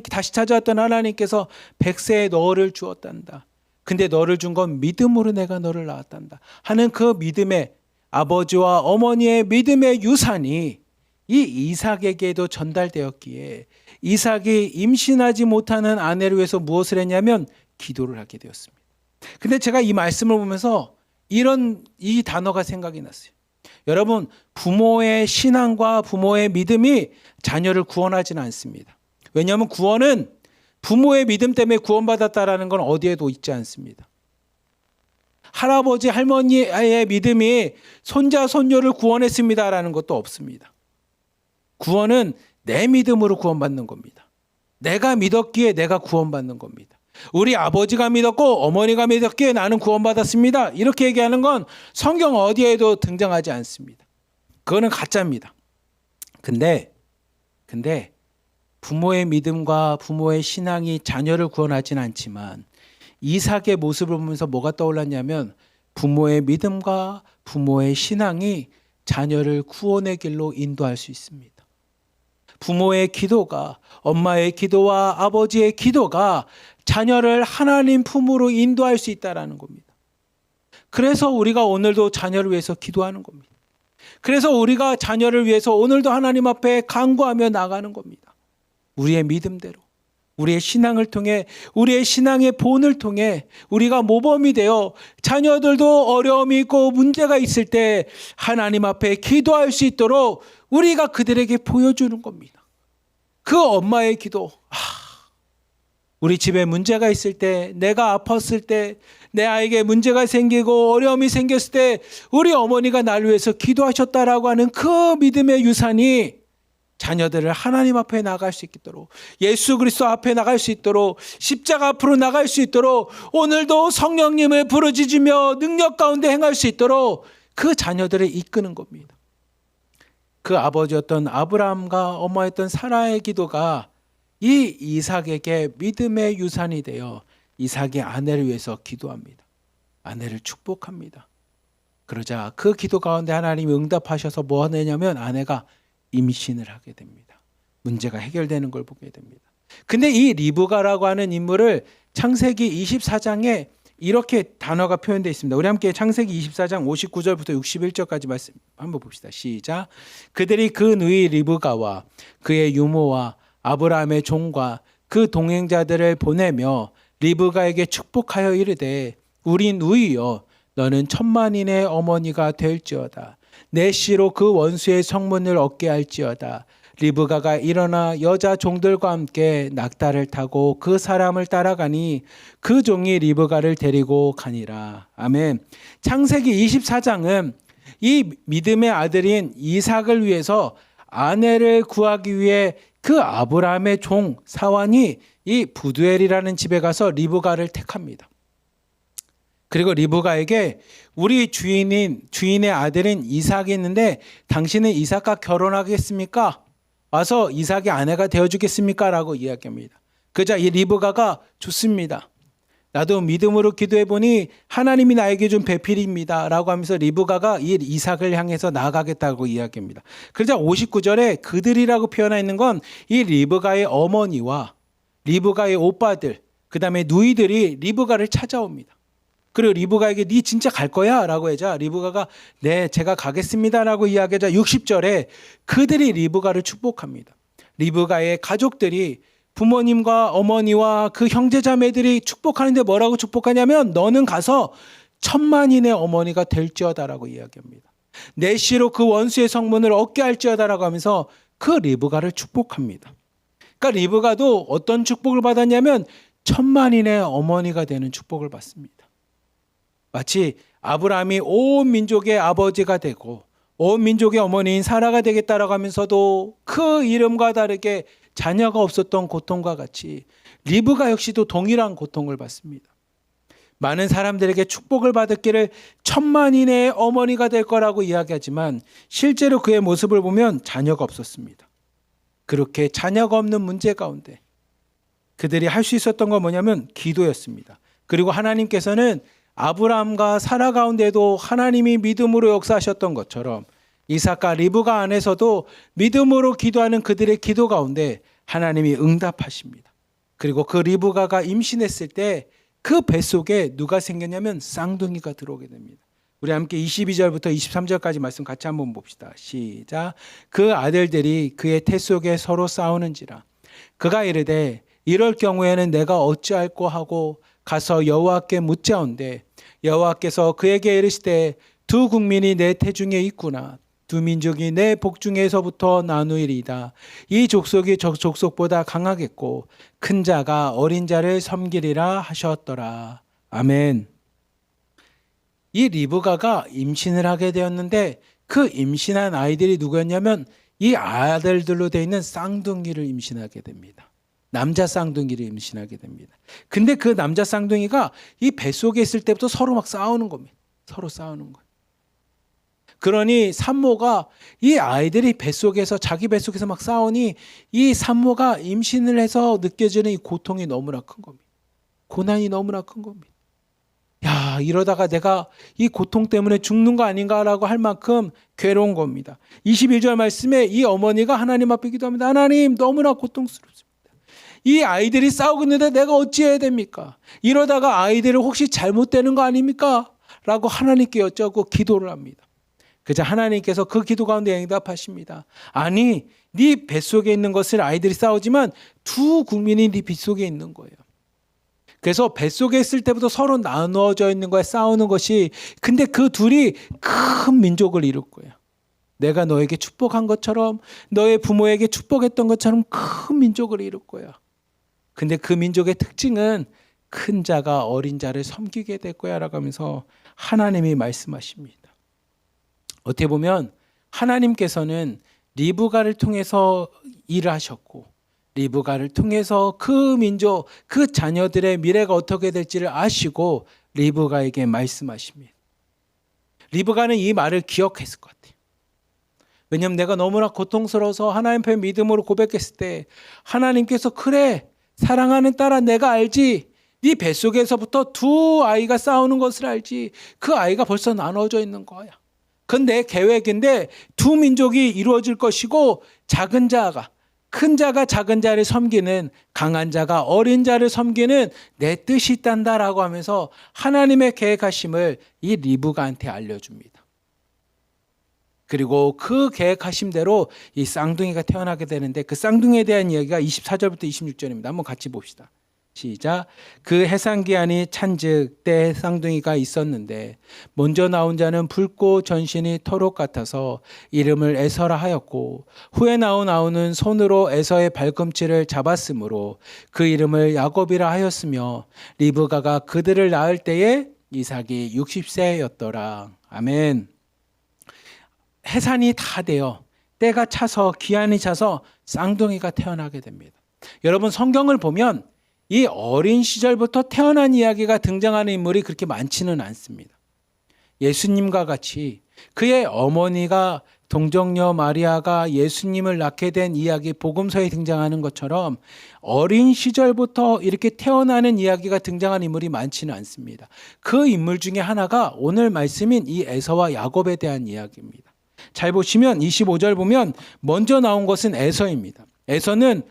다시 찾아왔던 하나님께서 100세에 너를 주었단다. 근데 너를 준 건 믿음으로 내가 너를 낳았단다 하는 그 믿음의 아버지와 어머니의 믿음의 유산이 이 이삭에게도 전달되었기에 이삭이 임신하지 못하는 아내를 위해서 무엇을 했냐면 기도를 하게 되었습니다. 근데 제가 이 말씀을 보면서 이 단어가 생각이 났어요. 여러분, 부모의 신앙과 부모의 믿음이 자녀를 구원하지는 않습니다. 왜냐하면 구원은 부모의 믿음 때문에 구원받았다라는 건 어디에도 있지 않습니다. 할아버지 할머니의 믿음이 손자 손녀를 구원했습니다라는 것도 없습니다. 구원은 내 믿음으로 구원받는 겁니다. 내가 믿었기에 내가 구원받는 겁니다. 우리 아버지가 믿었고 어머니가 믿었기에 나는 구원받았습니다. 이렇게 얘기하는 건 성경 어디에도 등장하지 않습니다. 그거는 가짜입니다. 근데 부모의 믿음과 부모의 신앙이 자녀를 구원하지는 않지만 이삭의 모습을 보면서 뭐가 떠올랐냐면 부모의 믿음과 부모의 신앙이 자녀를 구원의 길로 인도할 수 있습니다. 부모의 기도가, 엄마의 기도와 아버지의 기도가 자녀를 하나님 품으로 인도할 수 있다는 겁니다. 그래서 우리가 오늘도 자녀를 위해서 기도하는 겁니다. 그래서 우리가 자녀를 위해서 오늘도 하나님 앞에 간구하며 나가는 겁니다. 우리의 믿음대로, 우리의 신앙을 통해, 우리의 신앙의 본을 통해 우리가 모범이 되어 자녀들도 어려움이 있고 문제가 있을 때 하나님 앞에 기도할 수 있도록 우리가 그들에게 보여주는 겁니다. 그 엄마의 기도, 우리 집에 문제가 있을 때, 내가 아팠을 때, 내 아이에게 문제가 생기고 어려움이 생겼을 때 우리 어머니가 나를 위해서 기도하셨다라고 하는 그 믿음의 유산이 자녀들을 하나님 앞에 나갈 수 있도록, 예수 그리스도 앞에 나갈 수 있도록, 십자가 앞으로 나갈 수 있도록, 오늘도 성령님을 부르짖으며 능력 가운데 행할 수 있도록 그 자녀들을 이끄는 겁니다. 그 아버지였던 아브라함과 엄마였던 사라의 기도가 이 이삭에게 믿음의 유산이 되어 이삭의 아내를 위해서 기도합니다. 아내를 축복합니다. 그러자 그 기도 가운데 하나님이 응답하셔서 뭐 하느냐면 아내가 임신을 하게 됩니다. 문제가 해결되는 걸 보게 됩니다. 근데 이 리브가라고 하는 인물을 창세기 24장에 이렇게 단어가 표현되어 있습니다. 우리 함께 창세기 24장 59절부터 61절까지 말씀 한번 봅시다. 시작. 그들이 그 누이 리브가와 그의 유모와 아브라함의 종과 그 동행자들을 보내며 리브가에게 축복하여 이르되 우리 누이여 너는 천만인의 어머니가 될지어다. 내 씨로 그 원수의 성문을 얻게 할지어다. 리브가가 일어나 여자 종들과 함께 낙타를 타고 그 사람을 따라가니 그 종이 리브가를 데리고 가니라. 아멘. 창세기 24장은 이 믿음의 아들인 이삭을 위해서 아내를 구하기 위해 그 아브라함의 종 사환이 이 부두엘이라는 집에 가서 리브가를 택합니다. 그리고 리브가에게 우리 주인의 아들인 이삭이 있는데 당신은 이삭과 결혼하겠습니까? 와서 이삭의 아내가 되어주겠습니까? 라고 이야기합니다. 그자 이 리브가가 좋습니다. 나도 믿음으로 기도해보니 하나님이 나에게 준 배필입니다. 라고 하면서 리브가가 이 이삭을 향해서 나아가겠다고 이야기합니다. 그러자 59절에 그들이라고 표현하여 있는 건 이 리브가의 어머니와 리브가의 오빠들, 그 다음에 누이들이 리브가를 찾아옵니다. 그리고 리브가에게 네 진짜 갈 거야? 라고 하자 리브가가 네 제가 가겠습니다 라고 이야기하자 60절에 그들이 리브가를 축복합니다. 리브가의 가족들이 부모님과 어머니와 그 형제자매들이 축복하는데 뭐라고 축복하냐면 너는 가서 천만인의 어머니가 될지어다 라고 이야기합니다. 내 씨로 그 원수의 성문을 얻게 할지어다라고 하면서 그 리브가를 축복합니다. 그러니까 리브가도 어떤 축복을 받았냐면 천만인의 어머니가 되는 축복을 받습니다. 마치 아브라함이 온 민족의 아버지가 되고 온 민족의 어머니인 사라가 되겠다라고 하면서도 그 이름과 다르게 자녀가 없었던 고통과 같이 리브가 역시도 동일한 고통을 받습니다. 많은 사람들에게 축복을 받았기를 천만인의 어머니가 될 거라고 이야기하지만 실제로 그의 모습을 보면 자녀가 없었습니다. 그렇게 자녀가 없는 문제 가운데 그들이 할 수 있었던 건 뭐냐면 기도였습니다. 그리고 하나님께서는 아브라함과 사라 가운데도 하나님이 믿음으로 역사하셨던 것처럼 이삭과 리브가 안에서도 믿음으로 기도하는 그들의 기도 가운데 하나님이 응답하십니다. 그리고 그 리브가가 임신했을 때 그 뱃속에 누가 생겼냐면 쌍둥이가 들어오게 됩니다. 우리 함께 22절부터 23절까지 말씀 같이 한번 봅시다. 시작. 그 아들들이 그의 태 속에 서로 싸우는지라. 그가 이르되 이럴 경우에는 내가 어찌할꼬 하고 가서 여호와께 묻자온대 여호와께서 그에게 이르시되 두 국민이 내 태중에 있구나. 두 민족이 내 복중에서부터 나누리이다. 이 족속이 저 족속보다 강하겠고 큰 자가 어린 자를 섬기리라 하셨더라. 아멘. 이 리브가가 임신을 하게 되었는데 그 임신한 아이들이 누구였냐면 이 아들들로 되어 있는 쌍둥이를 임신하게 됩니다. 남자 쌍둥이를 임신하게 됩니다. 근데 그 남자 쌍둥이가 이 뱃속에 있을 때부터 서로 막 싸우는 겁니다. 서로 싸우는 거예요. 그러니 산모가 이 아이들이 뱃속에서 자기 뱃속에서 막 싸우니 이 산모가 임신을 해서 느껴지는 이 고통이 너무나 큰 겁니다. 고난이 너무나 큰 겁니다. 야, 이러다가 내가 이 고통 때문에 죽는 거 아닌가라고 할 만큼 괴로운 겁니다. 21절 말씀에 이 어머니가 하나님 앞에 기도합니다. 하나님, 너무나 고통스럽습니다. 이 아이들이 싸우고 있는데 내가 어찌해야 됩니까? 이러다가 아이들을 혹시 잘못되는 거 아닙니까? 라고 하나님께 여쭤고 기도를 합니다. 그저 하나님께서 그 기도 가운데 응답하십니다. 아니, 네 뱃속에 있는 것을 아이들이 싸우지만 두 국민이 네 뱃속에 있는 거예요. 그래서 뱃속에 있을 때부터 서로 나누어져 있는 거에 싸우는 것이, 근데 그 둘이 큰 민족을 이룰 거예요. 내가 너에게 축복한 것처럼, 너의 부모에게 축복했던 것처럼 큰 민족을 이룰 거야. 근데 그 민족의 특징은 큰 자가 어린 자를 섬기게 될 거야 라고 하면서 하나님이 말씀하십니다. 어떻게 보면 하나님께서는 리브가를 통해서 일을 하셨고 리브가를 통해서 그 민족, 그 자녀들의 미래가 어떻게 될지를 아시고 리브가에게 말씀하십니다. 리브가는 이 말을 기억했을 것 같아요. 왜냐하면 내가 너무나 고통스러워서 하나님 앞에 믿음으로 고백했을 때 하나님께서 그래, 사랑하는 딸아, 내가 알지. 네 뱃속에서부터 두 아이가 싸우는 것을 알지. 그 아이가 벌써 나눠져 있는 거야. 그건 내 계획인데 두 민족이 이루어질 것이고 작은 자가, 큰 자가 작은 자를 섬기는, 강한 자가 어린 자를 섬기는 내 뜻이 있단다라고 하면서 하나님의 계획하심을 이 리브가한테 알려줍니다. 그리고 그 계획하심대로 이 쌍둥이가 태어나게 되는데 그 쌍둥이에 대한 이야기가 24절부터 26절입니다. 한번 같이 봅시다. 시작. 그 해산기한이 찬즉 때 쌍둥이가 있었는데 먼저 나온 자는 붉고 전신이 토록 같아서 이름을 에서라 하였고 후에 나온 아우는 손으로 에서의 발꿈치를 잡았으므로 그 이름을 야곱이라 하였으며 리브가가 그들을 낳을 때에 이삭이 60세였더라. 아멘. 해산이 다 되어 때가 차서 기한이 차서 쌍둥이가 태어나게 됩니다. 여러분, 성경을 보면 이 어린 시절부터 태어난 이야기가 등장하는 인물이 그렇게 많지는 않습니다. 예수님과 같이 그의 어머니가 동정녀 마리아가 예수님을 낳게 된 이야기, 복음서에 등장하는 것처럼 어린 시절부터 이렇게 태어나는 이야기가 등장하는 인물이 많지는 않습니다. 그 인물 중에 하나가 오늘 말씀인 이 에서와 야곱에 대한 이야기입니다. 잘 보시면 25절 보면 먼저 나온 것은 에서입니다. 에서는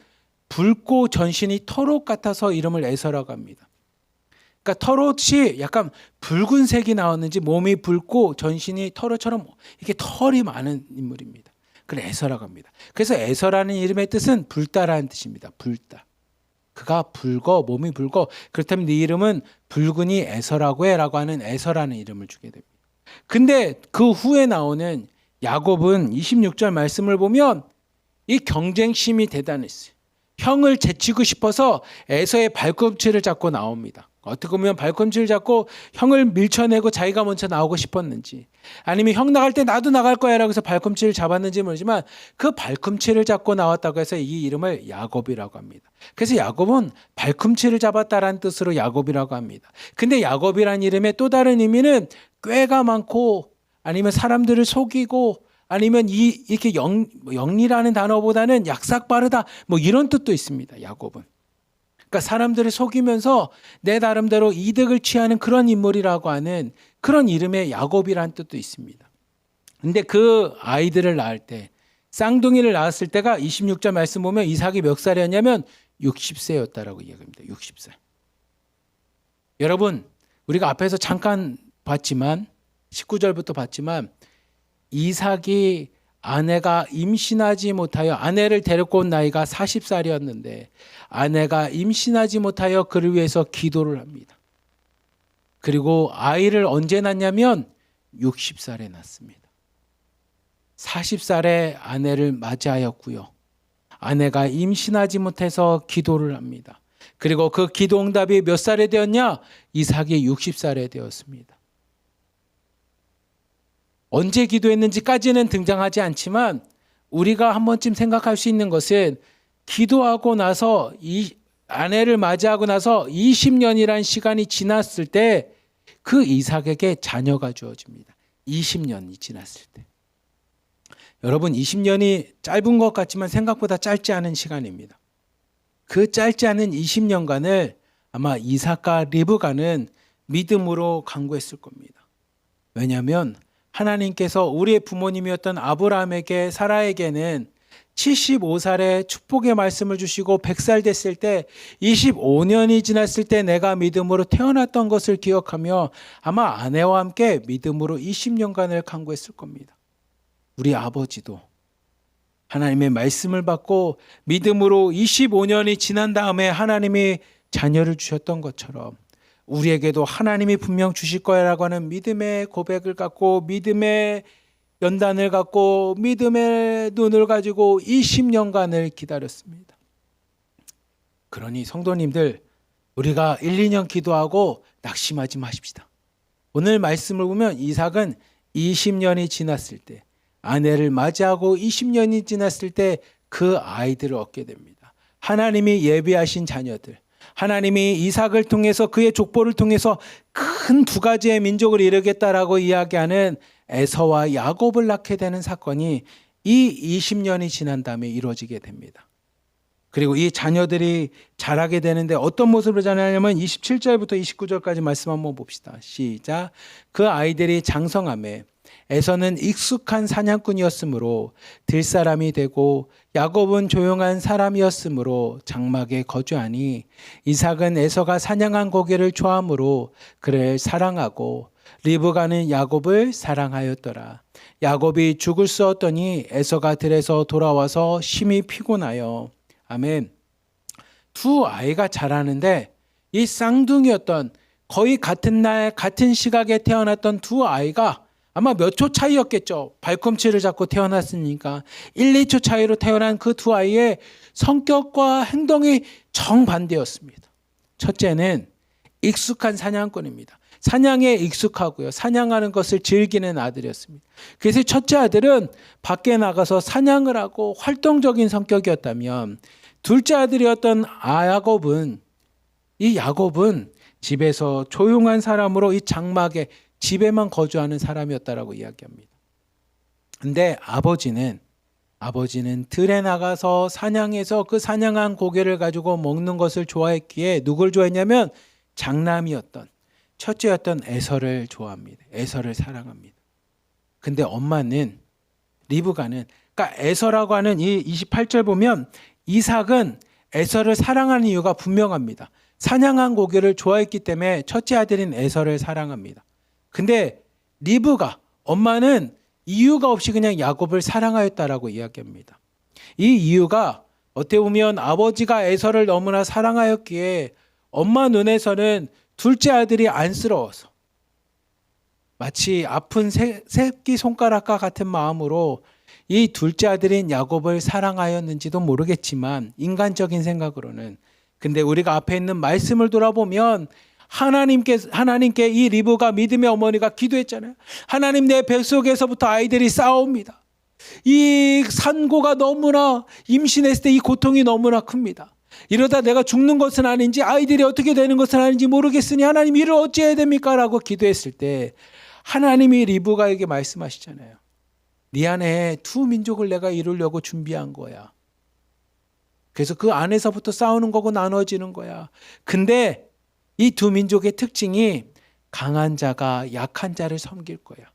붉고 전신이 털옷 같아서 이름을 에서라고 합니다. 그러니까 털옷이 약간 붉은색이 나왔는지 몸이 붉고 전신이 털옷처럼 이렇게 털이 많은 인물입니다. 그래서 에서라고 합니다. 그래서 에서라는 이름의 뜻은 붉다라는 뜻입니다. 붉다. 그가 붉어, 몸이 붉어. 그렇다면 네 이름은 붉으니 에서라고 해라고 하는 에서라는 이름을 주게 됩니다. 근데 그 후에 나오는 야곱은 26절 말씀을 보면 이 경쟁심이 대단했어요. 형을 제치고 싶어서 에서의 발꿈치를 잡고 나옵니다. 어떻게 보면 발꿈치를 잡고 형을 밀쳐내고 자기가 먼저 나오고 싶었는지, 아니면 형 나갈 때 나도 나갈 거야 라고 해서 발꿈치를 잡았는지 모르지만 그 발꿈치를 잡고 나왔다고 해서 이 이름을 야곱이라고 합니다. 그래서 야곱은 발꿈치를 잡았다라는 뜻으로 야곱이라고 합니다. 근데 야곱이라는 이름의 또 다른 의미는 꾀가 많고, 아니면 사람들을 속이고, 아니면 이렇게 영리라는 단어보다는 약삭 빠르다, 뭐 이런 뜻도 있습니다. 야곱은. 그러니까 사람들을 속이면서 내 나름대로 이득을 취하는 그런 인물이라고 하는 그런 이름의 야곱이라는 뜻도 있습니다. 근데 그 아이들을 낳을 때, 쌍둥이를 낳았을 때가 26절 말씀 보면 이삭이 몇 살이었냐면 60세였다라고 이야기합니다. 60살. 여러분, 우리가 앞에서 잠깐 봤지만 19절부터 봤지만 이삭이 아내가 임신하지 못하여, 아내를 데리고 온 나이가 40살이었는데 아내가 임신하지 못하여 그를 위해서 기도를 합니다. 그리고 아이를 언제 낳냐면 60살에 낳습니다. 40살에 아내를 맞이하였고요. 아내가 임신하지 못해서 기도를 합니다. 그리고 그 기도 응답이 몇 살에 되었냐? 이삭이 60살에 되었습니다. 언제 기도했는지까지는 등장하지 않지만 우리가 한 번쯤 생각할 수 있는 것은 기도하고 나서 이 아내를 맞이하고 나서 20년이라는 시간이 지났을 때 그 이삭에게 자녀가 주어집니다. 20년이 지났을 때. 여러분, 20년이 짧은 것 같지만 생각보다 짧지 않은 시간입니다. 그 짧지 않은 20년간을 아마 이삭과 리브가는 믿음으로 간구했을 겁니다. 왜냐하면 하나님께서 우리의 부모님이었던 아브라함에게, 사라에게는 75살에 축복의 말씀을 주시고 100살 됐을 때 25년이 지났을 때 내가 믿음으로 태어났던 것을 기억하며 아마 아내와 함께 믿음으로 20년간을 간구했을 겁니다. 우리 아버지도 하나님의 말씀을 받고 믿음으로 25년이 지난 다음에 하나님이 자녀를 주셨던 것처럼 우리에게도 하나님이 분명 주실 거라고 하는 믿음의 고백을 갖고, 믿음의 연단을 갖고, 믿음의 눈을 가지고 20년간을 기다렸습니다. 그러니 성도님들, 우리가 1, 2년 기도하고 낙심하지 마십시다. 오늘 말씀을 보면 이삭은 20년이 지났을 때, 아내를 맞이하고 20년이 지났을 때 그 아이들을 얻게 됩니다. 하나님이 예비하신 자녀들, 하나님이 이삭을 통해서, 그의 족보를 통해서 큰 두 가지의 민족을 이루겠다라고 이야기하는 에서와 야곱을 낳게 되는 사건이 이 20년이 지난 다음에 이루어지게 됩니다. 그리고 이 자녀들이 자라게 되는데 어떤 모습으로 자라냐면 27절부터 29절까지 말씀 한번 봅시다. 시작. 그 아이들이 장성함에 에서는 익숙한 사냥꾼이었으므로 들사람이 되고 야곱은 조용한 사람이었으므로 장막에 거주하니 이삭은 에서가 사냥한 고기를 좋아하므로 그를 사랑하고 리브가는 야곱을 사랑하였더라. 야곱이 죽을 수 없더니 에서가 들에서 돌아와서 심히 피곤하여. 아멘. 두 아이가 자라는데 이 쌍둥이였던, 거의 같은 날 같은 시각에 태어났던 두 아이가 아마 몇 초 차이였겠죠. 발꿈치를 잡고 태어났으니까 1, 2초 차이로 태어난 그 두 아이의 성격과 행동이 정반대였습니다. 첫째는 익숙한 사냥꾼입니다. 사냥에 익숙하고요. 사냥하는 것을 즐기는 아들이었습니다. 그래서 첫째 아들은 밖에 나가서 사냥을 하고 활동적인 성격이었다면, 둘째 아들이었던 야곱은 집에서 조용한 사람으로 이 장막에, 집에만 거주하는 사람이었다라고 이야기합니다. 근데 아버지는 들에 나가서 사냥해서 그 사냥한 고기를 가지고 먹는 것을 좋아했기에 누굴 좋아했냐면 장남이었던, 첫째였던 에서를 좋아합니다. 에서를 사랑합니다. 근데 엄마는, 리브가는, 그러니까 에서라고 하는 이 28절 보면 이삭은 에서를 사랑하는 이유가 분명합니다. 사냥한 고기를 좋아했기 때문에 첫째 아들인 에서를 사랑합니다. 근데 리브가, 엄마는 이유가 없이 그냥 야곱을 사랑하였다라고 이야기합니다. 이 이유가 어떻게 보면 아버지가 에서를 너무나 사랑하였기에 엄마 눈에서는 둘째 아들이 안쓰러워서, 마치 아픈 새끼 손가락과 같은 마음으로 이 둘째 아들인 야곱을 사랑하였는지도 모르겠지만 인간적인 생각으로는, 근데 우리가 앞에 있는 말씀을 돌아보면 하나님께 이 리브가 믿음의 어머니가 기도했잖아요. 하나님, 내 뱃속에서부터 아이들이 싸웁니다. 이 산고가 너무나, 임신했을 때 이 고통이 너무나 큽니다. 이러다 내가 죽는 것은 아닌지 아이들이 어떻게 되는 것은 아닌지 모르겠으니 하나님, 이를 어찌해야 됩니까? 라고 기도했을 때 하나님이 리브가에게 말씀하시잖아요. 네 안에 두 민족을 내가 이루려고 준비한 거야. 그래서 그 안에서부터 싸우는 거고 나눠지는 거야. 근데 이 두 민족의 특징이 강한 자가 약한 자를 섬길 거야.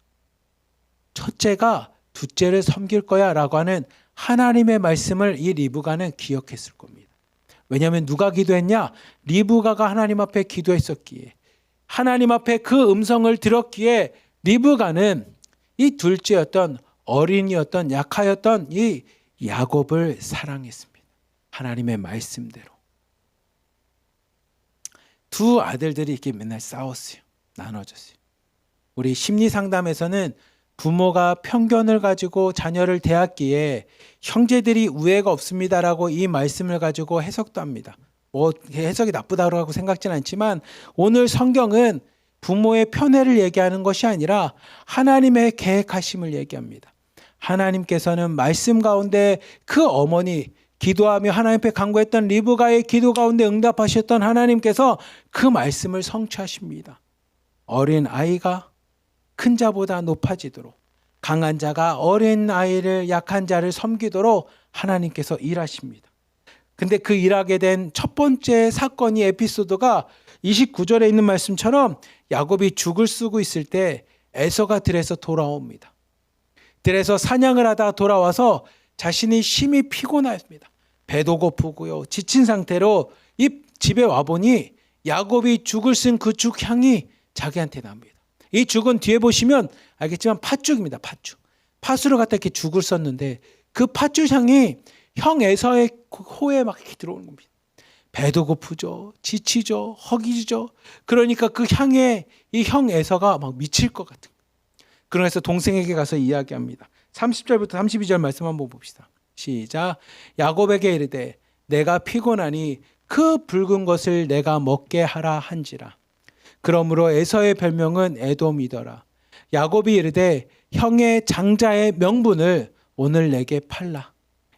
첫째가 둘째를 섬길 거야 라고 하는 하나님의 말씀을 이 리브가는 기억했을 겁니다. 왜냐하면 누가 기도했냐? 리브가가 하나님 앞에 기도했었기에, 하나님 앞에 그 음성을 들었기에 리브가는 이 둘째였던, 어린이였던, 약하였던 이 야곱을 사랑했습니다. 하나님의 말씀대로. 두 아들들이 이렇게 맨날 싸웠어요. 나눠졌어요. 우리 심리상담에서는 부모가 편견을 가지고 자녀를 대했기에 형제들이 우애가 없습니다라고 이 말씀을 가지고 해석도 합니다. 뭐 해석이 나쁘다고 생각지는 않지만 오늘 성경은 부모의 편애를 얘기하는 것이 아니라 하나님의 계획하심을 얘기합니다. 하나님께서는 말씀 가운데 그 어머니, 기도하며 하나님 앞에 간구했던 리브가의 기도 가운데 응답하셨던 하나님께서 그 말씀을 성취하십니다. 어린 아이가 큰 자보다 높아지도록, 강한 자가 어린 아이를, 약한 자를 섬기도록 하나님께서 일하십니다. 근데 그 일하게 된 첫 번째 사건이, 에피소드가 29절에 있는 말씀처럼 야곱이 죽을 쓰고 있을 때 에서가 들에서 돌아옵니다. 들에서 사냥을 하다가 돌아와서 자신이 심히 피곤하였습니다. 배도 고프고요, 지친 상태로 이 집에 와보니 야곱이 죽을 쓴 그 죽 향이 자기한테 납니다. 이 죽은 뒤에 보시면 알겠지만 팥죽입니다. 팥죽. 팥으로 갖다 이렇게 죽을 썼는데 그 팥죽 향이 형 에서의 코에 막 이렇게 들어오는 겁니다. 배도 고프죠, 지치죠, 허기지죠. 그러니까 그 향에 이 형 에서가 막 미칠 것 같은 거예요. 그래서 동생에게 가서 이야기합니다. 30절부터 32절 말씀 한번 봅시다. 시작. 야곱에게 이르되 내가 피곤하니 그 붉은 것을 내가 먹게 하라 한지라. 그러므로 에서의 별명은 에돔이더라. 야곱이 이르되 형의 장자의 명분을 오늘 내게 팔라.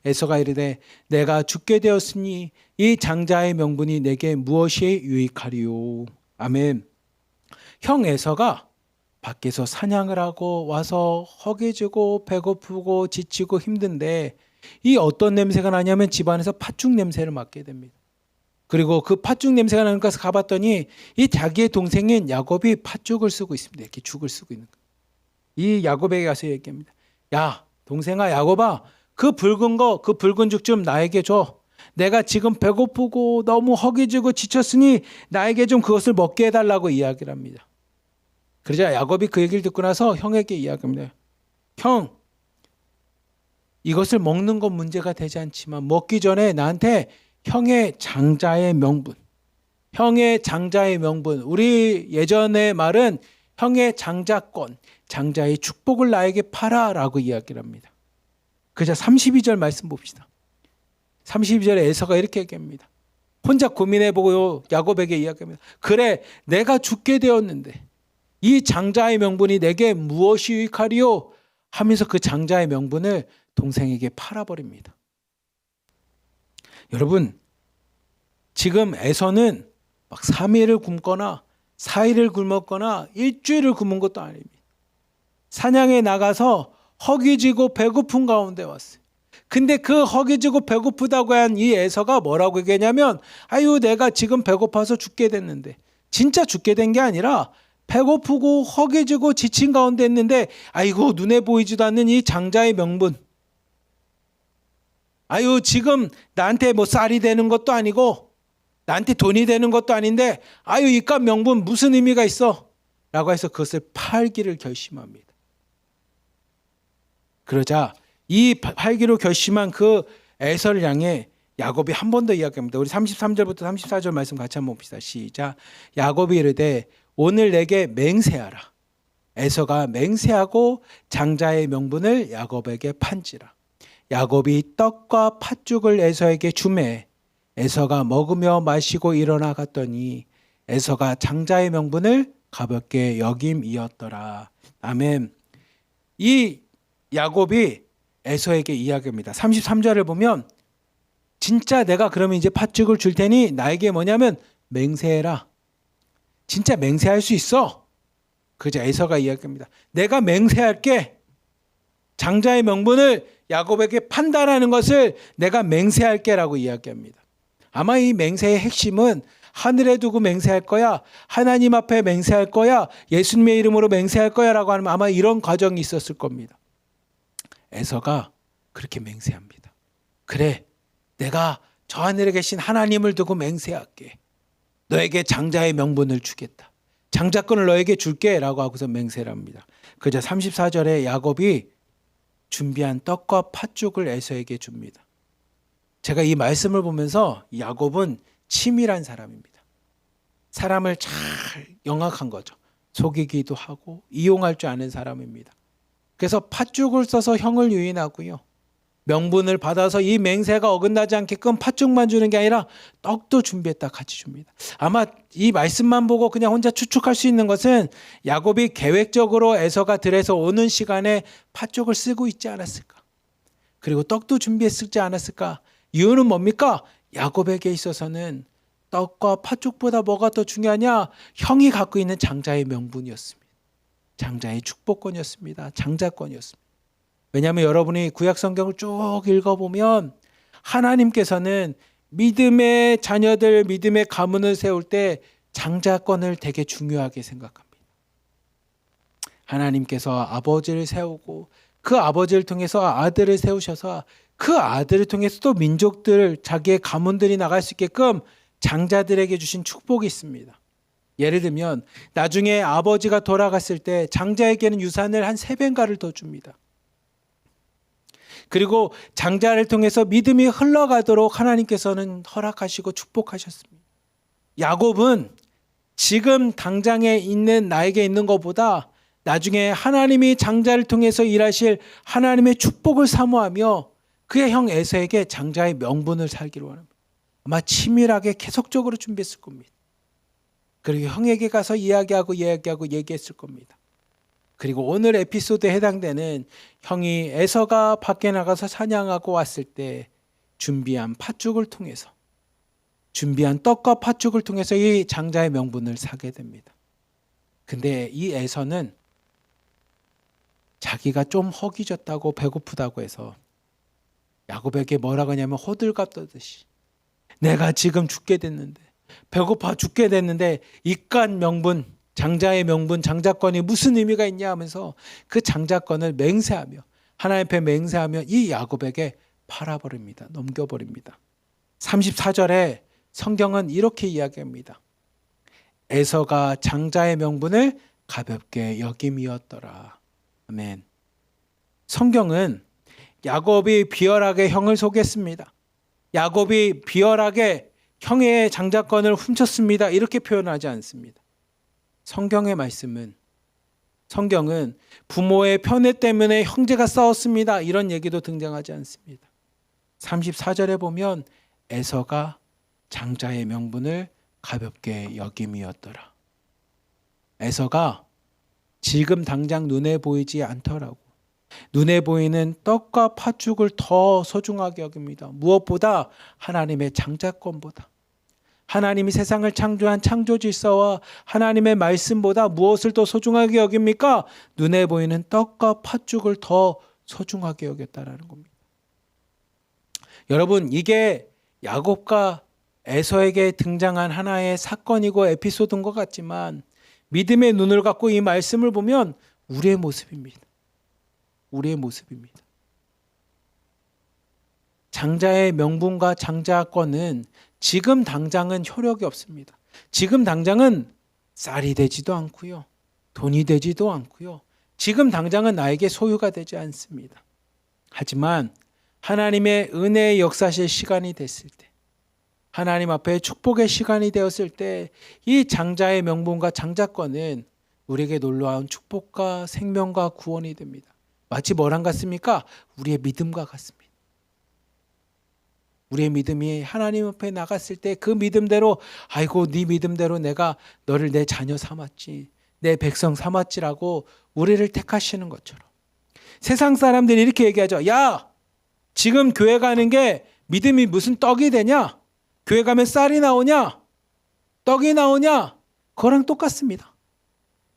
에서가 이르되 내가 죽게 되었으니 이 장자의 명분이 내게 무엇이 유익하리요. 아멘. 형 에서가 밖에서 사냥을 하고 와서 허기지고 배고프고 지치고 힘든데 이 어떤 냄새가 나냐면 집안에서 팥죽 냄새를 맡게 됩니다. 그리고 그 팥죽 냄새가 나는 곳에 가봤더니 이 자기의 동생인 야곱이 팥죽을 쓰고 있습니다. 이렇게 죽을 쓰고 있는 거예요. 이 야곱에게 가서 얘기합니다. 야, 동생아, 야곱아, 그 붉은 거, 그 붉은 죽 좀 나에게 줘. 내가 지금 배고프고 너무 허기지고 지쳤으니 나에게 좀 그것을 먹게 해달라고 이야기를 합니다. 그러자 야곱이 그 얘기를 듣고 나서 형에게 이야기합니다. 형, 이것을 먹는 건 문제가 되지 않지만 먹기 전에 나한테 형의 장자의 명분, 형의 장자의 명분, 우리 예전의 말은 형의 장자권, 장자의 축복을 나에게 팔아라고 이야기를 합니다. 그자 32절 말씀 봅시다. 32절에 에서가 이렇게 얘기합니다. 혼자 고민해보고 야곱에게 이야기합니다. 그래, 내가 죽게 되었는데 이 장자의 명분이 내게 무엇이 유익하리요? 하면서 그 장자의 명분을 동생에게 팔아버립니다. 여러분, 지금 에서는 막 3일을 굶거나 4일을 굶었거나 일주일을 굶은 것도 아닙니다. 사냥에 나가서 허기지고 배고픈 가운데 왔어요. 근데 그 허기지고 배고프다고 한 이 에서가 뭐라고 얘기하냐면, 아유, 내가 지금 배고파서 죽게 됐는데, 진짜 죽게 된 게 아니라 배고프고 허기지고 지친 가운데 있는데, 아이고, 눈에 보이지도 않는 이 장자의 명분, 아유, 지금 나한테 뭐 쌀이 되는 것도 아니고 나한테 돈이 되는 것도 아닌데, 아유, 이깟 명분 무슨 의미가 있어? 라고 해서 그것을 팔기를 결심합니다. 그러자 이 팔기로 결심한 그 에서를 향해 야곱이 한 번 더 이야기합니다. 우리 33절부터 34절 말씀 같이 한번 봅시다. 시작. 야곱이 이르되 오늘 내게 맹세하라. 에서가 맹세하고 장자의 명분을 야곱에게 판지라. 야곱이 떡과 팥죽을 에서에게 주매 에서가 먹으며 마시고 일어나 갔더니 에서가 장자의 명분을 가볍게 여김이었더라. 아멘. 이 야곱이 에서에게 이야기합니다. 33절을 보면 진짜 내가 그러면 이제 팥죽을 줄 테니 나에게 뭐냐면 맹세해라. 진짜 맹세할 수 있어. 그저 에서가 이야기합니다. 내가 맹세할게. 장자의 명분을 야곱에게 판다라는 것을 내가 맹세할게라고 이야기합니다. 아마 이 맹세의 핵심은 하늘에 두고 맹세할 거야, 하나님 앞에 맹세할 거야, 예수님의 이름으로 맹세할 거야 라고 하면 아마 이런 과정이 있었을 겁니다. 에서가 그렇게 맹세합니다. 그래, 내가 저 하늘에 계신 하나님을 두고 맹세할게. 너에게 장자의 명분을 주겠다. 장자권을 너에게 줄게 라고 하고서 맹세를 합니다. 그저 34절에 야곱이 준비한 떡과 팥죽을 에서에게 줍니다. 제가 이 말씀을 보면서 야곱은 치밀한 사람입니다. 사람을 잘 영악한 거죠. 속이기도 하고 이용할 줄 아는 사람입니다. 그래서 팥죽을 써서 형을 유인하고요. 명분을 받아서 이 맹세가 어긋나지 않게끔 팥죽만 주는 게 아니라 떡도 준비했다 같이 줍니다. 아마 이 말씀만 보고 그냥 혼자 추측할 수 있는 것은 야곱이 계획적으로 에서가 들에서 오는 시간에 팥죽을 쓰고 있지 않았을까? 그리고 떡도 준비했을지 않았을까? 이유는 뭡니까? 야곱에게 있어서는 떡과 팥죽보다 뭐가 더 중요하냐? 형이 갖고 있는 장자의 명분이었습니다. 장자의 축복권이었습니다. 장자권이었습니다. 왜냐하면 여러분이 구약 성경을 쭉 읽어보면 하나님께서는 믿음의 자녀들, 믿음의 가문을 세울 때 장자권을 되게 중요하게 생각합니다. 하나님께서 아버지를 세우고 그 아버지를 통해서 아들을 세우셔서 그 아들을 통해서 또 민족들, 자기의 가문들이 나갈 수 있게끔 장자들에게 주신 축복이 있습니다. 예를 들면 나중에 아버지가 돌아갔을 때 장자에게는 유산을 한 3배인가를 더 줍니다. 그리고 장자를 통해서 믿음이 흘러가도록 하나님께서는 허락하시고 축복하셨습니다. 야곱은 지금 당장에 있는 나에게 있는 것보다 나중에 하나님이 장자를 통해서 일하실 하나님의 축복을 사모하며 그의 형 에서에게 장자의 명분을 살기로 하는, 아마 치밀하게 계속적으로 준비했을 겁니다. 그리고 형에게 가서 이야기하고 얘기했을 겁니다. 그리고 오늘 에피소드에 해당되는 형이 에서가 밖에 나가서 사냥하고 왔을 때 준비한 팥죽을 통해서, 준비한 떡과 팥죽을 통해서 이 장자의 명분을 사게 됩니다. 근데 이 에서는 자기가 좀 허기졌다고 배고프다고 해서 야곱에게 뭐라고 하냐면 호들갑 떠듯이 내가 지금 죽게 됐는데, 배고파 죽게 됐는데 이깟 명분, 장자의 명분, 장자권이 무슨 의미가 있냐 하면서 그 장자권을 맹세하며 하나님 앞에 맹세하며 이 야곱에게 팔아버립니다. 넘겨버립니다. 34절에 성경은 이렇게 이야기합니다. 에서가 장자의 명분을 가볍게 여김이었더라. 아멘. 성경은 야곱이 비열하게 형을 속였습니다. 야곱이 비열하게 형의 장자권을 훔쳤습니다. 이렇게 표현하지 않습니다. 성경의 말씀은, 성경은 부모의 편애 때문에 형제가 싸웠습니다. 이런 얘기도 등장하지 않습니다. 34절에 보면 에서가 장자의 명분을 가볍게 여김이었더라. 에서가 지금 당장 눈에 보이지 않더라고. 눈에 보이는 떡과 팥죽을 더 소중하게 여깁니다. 무엇보다 하나님의 장자권보다, 하나님이 세상을 창조한 창조 질서와 하나님의 말씀보다 무엇을 더 소중하게 여깁니까? 눈에 보이는 떡과 팥죽을 더 소중하게 여겼다라는 겁니다. 여러분, 이게 야곱과 에서에게 등장한 하나의 사건이고 에피소드인 것 같지만 믿음의 눈을 갖고 이 말씀을 보면 우리의 모습입니다. 우리의 모습입니다. 장자의 명분과 장자권은 지금 당장은 효력이 없습니다. 지금 당장은 쌀이 되지도 않고요. 돈이 되지도 않고요. 지금 당장은 나에게 소유가 되지 않습니다. 하지만 하나님의 은혜의 역사실 시간이 됐을 때, 하나님 앞에 축복의 시간이 되었을 때 이 장자의 명분과 장자권은 우리에게 놀라운 축복과 생명과 구원이 됩니다. 마치 뭐랑 같습니까? 우리의 믿음과 같습니다. 우리의 믿음이 하나님 앞에 나갔을 때 그 믿음대로 아이고 네 믿음대로 내가 너를 내 자녀 삼았지, 내 백성 삼았지라고 우리를 택하시는 것처럼 세상 사람들이 이렇게 얘기하죠. 야, 지금 교회 가는 게 믿음이 무슨 떡이 되냐? 교회 가면 쌀이 나오냐? 떡이 나오냐? 그거랑 똑같습니다.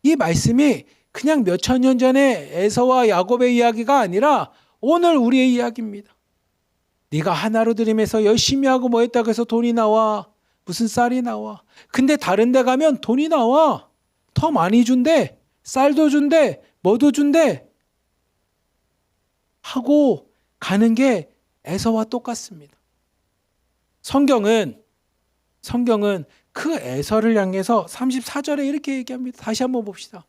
이 말씀이 그냥 몇천 년 전에 에서와 야곱의 이야기가 아니라 오늘 우리의 이야기입니다. 네가 하나로 들임에서 열심히 하고 뭐 했다고 해서 돈이 나와. 무슨 쌀이 나와. 근데 다른 데 가면 돈이 나와. 더 많이 준대. 쌀도 준대. 뭐도 준대. 하고 가는 게 에서와 똑같습니다. 성경은 그 에서를 향해서 34절에 이렇게 얘기합니다. 다시 한번 봅시다.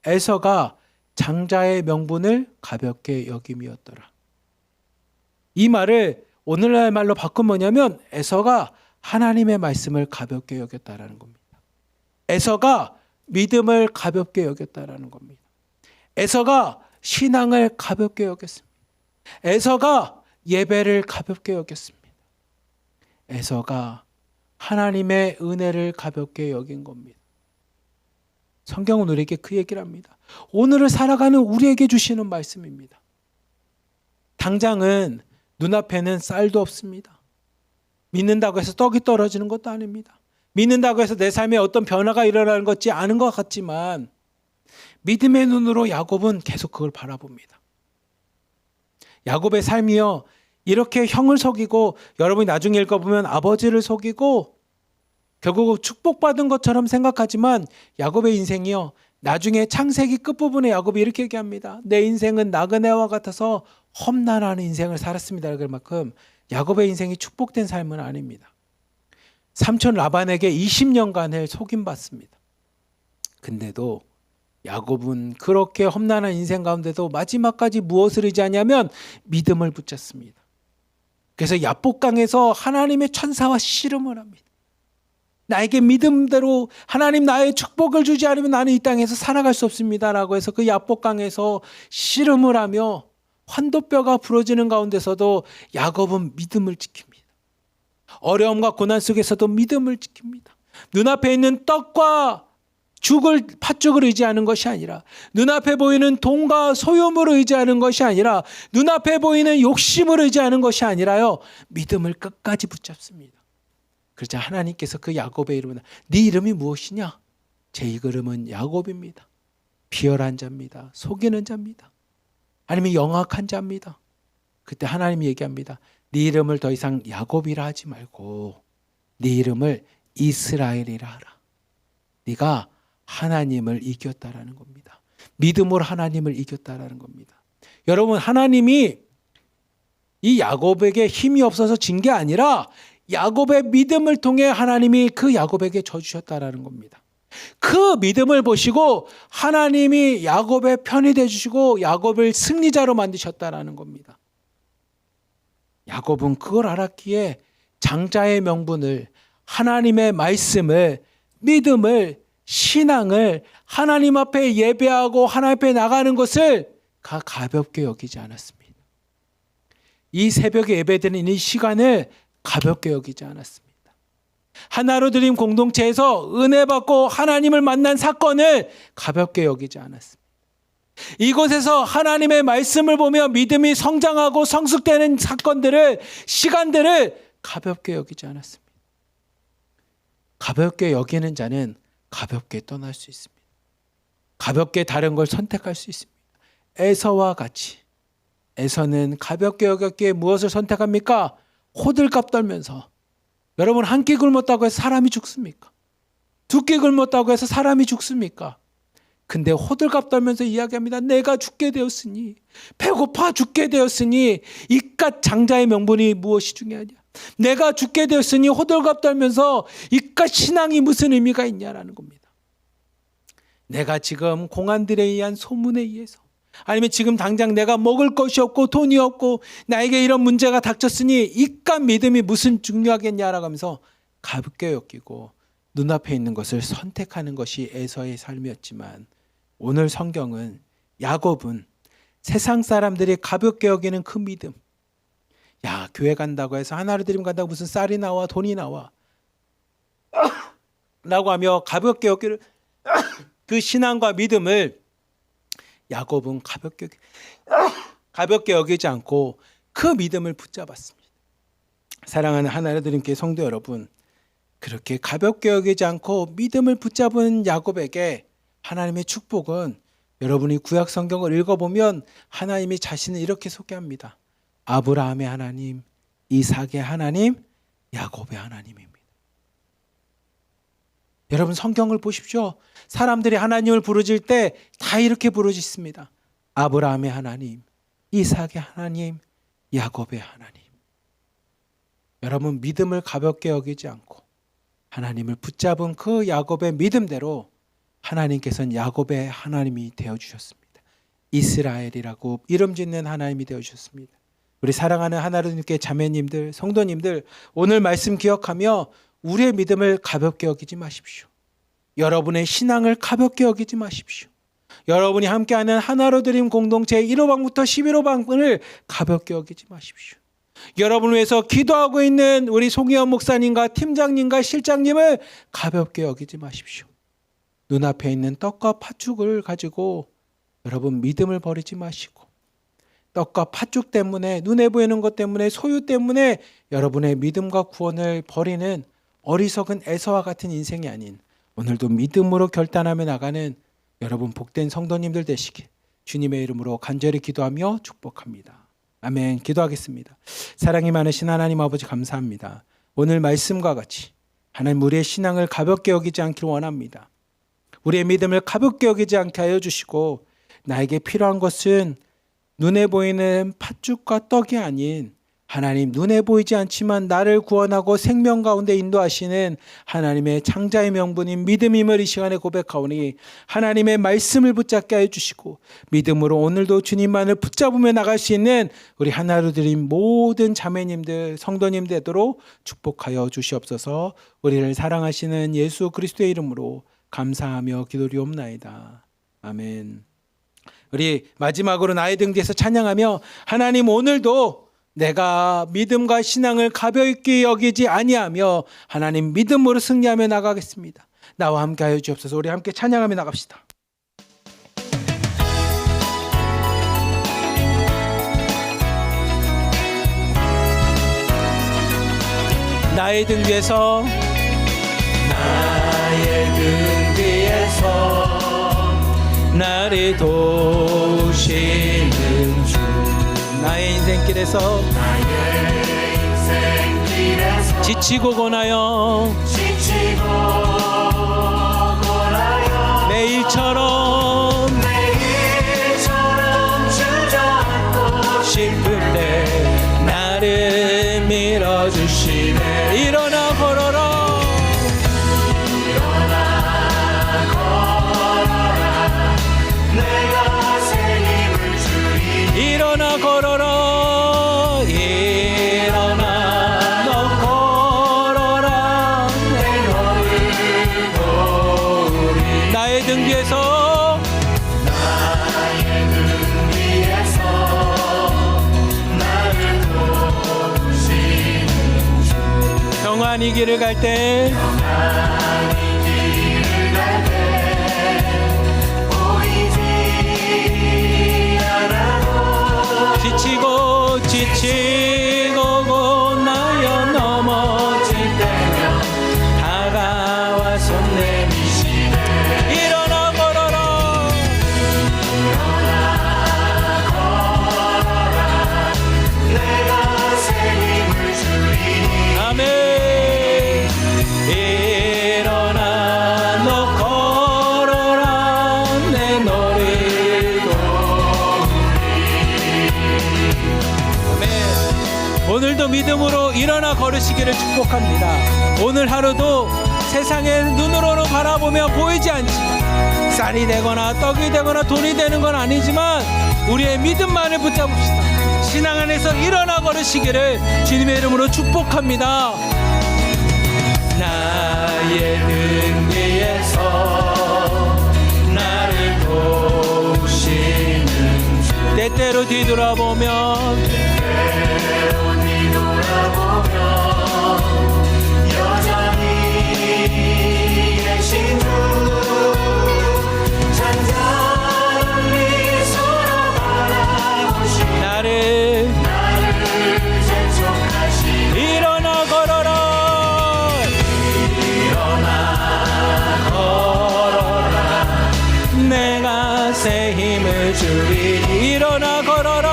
에서가 장자의 명분을 가볍게 여김이었더라. 이 말을 오늘날 말로 바꾸면 뭐냐면 에서가 하나님의 말씀을 가볍게 여겼다라는 겁니다. 에서가 믿음을 가볍게 여겼다라는 겁니다. 에서가 신앙을 가볍게 여겼습니다. 에서가 예배를 가볍게 여겼습니다. 에서가 하나님의 은혜를 가볍게 여긴 겁니다. 성경은 우리에게 그 얘기를 합니다. 오늘을 살아가는 우리에게 주시는 말씀입니다. 당장은 눈앞에는 쌀도 없습니다. 믿는다고 해서 떡이 떨어지는 것도 아닙니다. 믿는다고 해서 내 삶에 어떤 변화가 일어나는 것이 아닌 것 같지만 믿음의 눈으로 야곱은 계속 그걸 바라봅니다. 야곱의 삶이요, 이렇게 형을 속이고 여러분이 나중에 읽어보면 아버지를 속이고 결국 축복받은 것처럼 생각하지만 야곱의 인생이요, 나중에 창세기 끝부분에 야곱이 이렇게 얘기합니다. 내 인생은 나그네와 같아서 험난한 인생을 살았습니다. 그럴 만큼 야곱의 인생이 축복된 삶은 아닙니다. 삼촌 라반에게 20년간을 속임받습니다. 근데도 야곱은 그렇게 험난한 인생 가운데도 마지막까지 무엇을 의지하냐면 믿음을 붙잡습니다. 그래서 야복강에서 하나님의 천사와 씨름을 합니다. 나에게 믿음대로 하나님 나의 축복을 주지 않으면 나는 이 땅에서 살아갈 수 없습니다라고 해서 그 야복강에서 씨름을 하며 환도뼈가 부러지는 가운데서도 야곱은 믿음을 지킵니다. 어려움과 고난 속에서도 믿음을 지킵니다. 눈앞에 있는 떡과 팥죽을 의지하는 것이 아니라, 눈앞에 보이는 돈과 소유물을 의지하는 것이 아니라, 눈앞에 보이는 욕심을 의지하는 것이 아니라요, 믿음을 끝까지 붙잡습니다. 그러자 하나님께서 그 야곱의 이름은, 네 이름이 무엇이냐? 제 이름은 야곱입니다. 비열한 자입니다. 속이는 자입니다. 아니면 영악한 자입니다. 그때 하나님이 얘기합니다. 네 이름을 더 이상 야곱이라 하지 말고 네 이름을 이스라엘이라 하라. 네가 하나님을 이겼다라는 겁니다. 믿음으로 하나님을 이겼다라는 겁니다. 여러분, 하나님이 이 야곱에게 힘이 없어서 진 게 아니라 야곱의 믿음을 통해 하나님이 그 야곱에게 져주셨다라는 겁니다. 그 믿음을 보시고 하나님이 야곱의 편이 되주시고 야곱을 승리자로 만드셨다라는 겁니다. 야곱은 그걸 알았기에 장자의 명분을, 하나님의 말씀을, 믿음을, 신앙을 하나님 앞에 예배하고 하나님 앞에 나가는 것을 가볍게 여기지 않았습니다. 이 새벽에 예배드리는 이 시간을 가볍게 여기지 않았습니다. 하나로 드림 공동체에서 은혜 받고 하나님을 만난 사건을 가볍게 여기지 않았습니다. 이곳에서 하나님의 말씀을 보며 믿음이 성장하고 성숙되는 사건들을, 시간들을 가볍게 여기지 않았습니다. 가볍게 여기는 자는 가볍게 떠날 수 있습니다. 가볍게 다른 걸 선택할 수 있습니다. 에서와 같이, 에서는 가볍게 여겼기에 무엇을 선택합니까? 호들갑 떨면서. 여러분, 한 끼 굶었다고 해서 사람이 죽습니까? 두 끼 굶었다고 해서 사람이 죽습니까? 근데 호들갑 떨면서 이야기합니다. 내가 죽게 되었으니, 배고파 죽게 되었으니 이깟 장자의 명분이 무엇이 중요하냐? 내가 죽게 되었으니 호들갑 떨면서 이깟 신앙이 무슨 의미가 있냐라는 겁니다. 내가 지금 공안들에 의한 소문에 의해서, 아니면 지금 당장 내가 먹을 것이 없고 돈이 없고 나에게 이런 문제가 닥쳤으니 이깟 믿음이 무슨 중요하겠냐라고 하면서 가볍게 여기고 눈앞에 있는 것을 선택하는 것이 에서의 삶이었지만 오늘 성경은 야곱은 세상 사람들이 가볍게 여기는 그 믿음, 야 교회 간다고 해서 하나를 드리면 간다고 무슨 쌀이 나와 돈이 나와 라고 하며 가볍게 여기는 그 신앙과 믿음을 야곱은 가볍게 여기지 않고 그 믿음을 붙잡았습니다. 사랑하는 하나님 드림교회 성도 여러분, 그렇게 가볍게 여기지 않고 믿음을 붙잡은 야곱에게 하나님의 축복은, 여러분이 구약 성경을 읽어보면 하나님이 자신을 이렇게 소개합니다. 아브라함의 하나님, 이삭의 하나님, 야곱의 하나님입니다. 여러분 성경을 보십시오. 사람들이 하나님을 부르질 때 다 이렇게 부르짖습니다. 아브라함의 하나님, 이삭의 하나님, 야곱의 하나님. 여러분 믿음을 가볍게 여기지 않고 하나님을 붙잡은 그 야곱의 믿음대로 하나님께서는 야곱의 하나님이 되어주셨습니다. 이스라엘이라고 이름 짓는 하나님이 되어주셨습니다. 우리 사랑하는 하나님께 자매님들, 성도님들, 오늘 말씀 기억하며 우리의 믿음을 가볍게 여기지 마십시오. 여러분의 신앙을 가볍게 여기지 마십시오. 여러분이 함께하는 하나로 드림 공동체의 1호방부터 11호방을 가볍게 여기지 마십시오. 여러분을 위해서 기도하고 있는 우리 송희연 목사님과 팀장님과 실장님을 가볍게 여기지 마십시오. 눈앞에 있는 떡과 팥죽을 가지고 여러분 믿음을 버리지 마시고, 떡과 팥죽 때문에, 눈에 보이는 것 때문에, 소유 때문에 여러분의 믿음과 구원을 버리는 어리석은 에서와 같은 인생이 아닌 오늘도 믿음으로 결단하며 나가는 여러분 복된 성도님들 되시길 주님의 이름으로 간절히 기도하며 축복합니다. 아멘. 기도하겠습니다. 사랑이 많으신 하나님 아버지 감사합니다. 오늘 말씀과 같이 하나님 우리의 신앙을 가볍게 여기지 않길 원합니다. 우리의 믿음을 가볍게 여기지 않게 하여 주시고, 나에게 필요한 것은 눈에 보이는 팥죽과 떡이 아닌 하나님 눈에 보이지 않지만 나를 구원하고 생명 가운데 인도하시는 하나님의 창자의 명분인 믿음임을 이 시간에 고백하오니 하나님의 말씀을 붙잡게 하여 주시고, 믿음으로 오늘도 주님만을 붙잡으며 나갈 수 있는 우리 하나로 드린 모든 자매님들, 성도님 되도록 축복하여 주시옵소서. 우리를 사랑하시는 예수 그리스도의 이름으로 감사하며 기도리옵나이다. 아멘. 우리 마지막으로 나의 등 뒤에서 찬양하며, 하나님 오늘도 내가 믿음과 신앙을 가볍게 여기지 아니하며 하나님 믿음으로 승리하며 나가겠습니다. 나와 함께 하여 주옵소서. 우리 함께 찬양하며 나갑시다. 나의 등 뒤에서, 나의 등 뒤에서 나를 도우시는 주, 나의 인생길에서 지치고 고나여 매일처럼 주저앉고 싶을 때 나를 밀어주시네. 일어나 걸어라, 일어나 걸어라, 일어나 너 걸어라. 나의 등 뒤에서, 나의 등 뒤에서 나를 도우시는 주, 평안히 길을 갈 때, 지치고 고나여 넘어질 때면 다가와 손 내미시네. 일어나 걸어라, 일어나 걸어라. 내가 새 힘을 주리니. 아멘. 일어나 너 걸어라, 내 너를 오늘도 믿음으로 일어나 걸으시기를 축복합니다. 오늘 하루도 세상의 눈으로는 바라보며 보이지 않지만, 쌀이 되거나 떡이 되거나 돈이 되는 건 아니지만 우리의 믿음만을 붙잡읍시다. 신앙 안에서 일어나 걸으시기를 주님의 이름으로 축복합니다. 나의 등 위에서 나를 도우시는 주. 때때로 뒤돌아보면 여전히 계신 주 잔잔한 미소로 바라보시 나를 재촉하시 일어나 걸어라 내가 새 힘을 주리 일어나 걸어라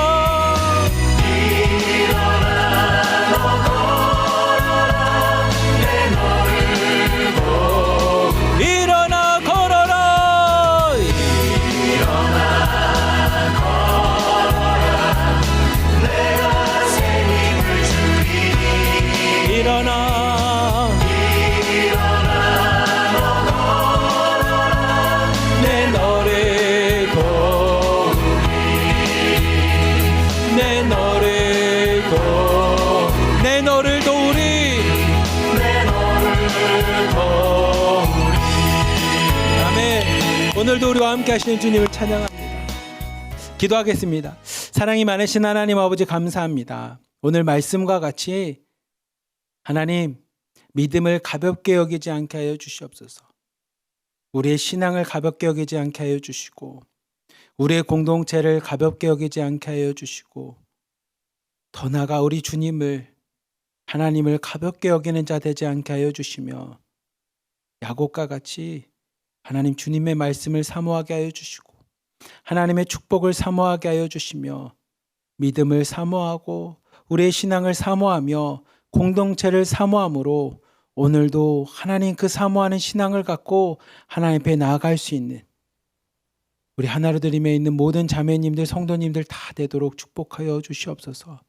일어나 걸어라 내가 새 힘을 주리 일어나 내 너를 도우리 내 너를 도우리 내 너를 도우리 아멘. 오늘도 우리와 함께 하시는 주님을 찬양합니다. 기도하겠습니다. 사랑이 많으신 하나님 아버지 감사합니다. 오늘 말씀과 같이 하나님 믿음을 가볍게 여기지 않게 하여 주시옵소서. 우리의 신앙을 가볍게 여기지 않게 하여 주시고 우리의 공동체를 가볍게 여기지 않게 하여 주시고 더 나아가 우리 주님을 하나님을 가볍게 여기는 자 되지 않게 하여 주시며 야곱과 같이 하나님 주님의 말씀을 사모하게 하여 주시고 하나님의 축복을 사모하게 하여 주시며 믿음을 사모하고 우리의 신앙을 사모하며 공동체를 사모함으로 오늘도 하나님 그 사모하는 신앙을 갖고 하나님 앞에 나아갈 수 있는 우리 하나로드림에 있는 모든 자매님들 성도님들 다 되도록 축복하여 주시옵소서.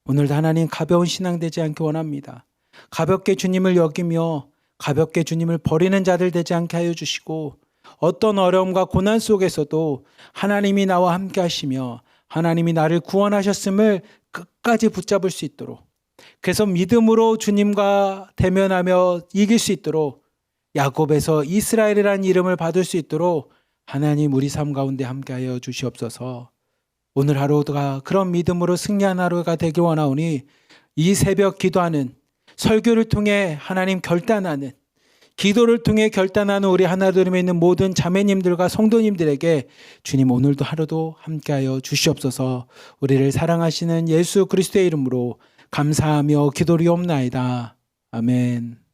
오늘도 하나님 가벼운 신앙 되지 않게 원합니다. 가볍게 주님을 여기며 가볍게 주님을 버리는 자들 되지 않게 하여 주시고 어떤 어려움과 고난 속에서도 하나님이 나와 함께 하시며 하나님이 나를 구원하셨음을 끝까지 붙잡을 수 있도록 그래서 믿음으로 주님과 대면하며 이길 수 있도록 야곱에서 이스라엘이라는 이름을 받을 수 있도록 하나님 우리 삶 가운데 함께하여 주시옵소서. 오늘 하루가 그런 믿음으로 승리한 하루가 되기 원하오니 이 새벽 기도하는 설교를 통해 하나님 결단하는 기도를 통해 결단하는 우리 하나둘임에 있는 모든 자매님들과 성도님들에게 주님 오늘도 하루도 함께하여 주시옵소서. 우리를 사랑하시는 예수 그리스도의 이름으로 감사하며 기도리옵나이다. 아멘.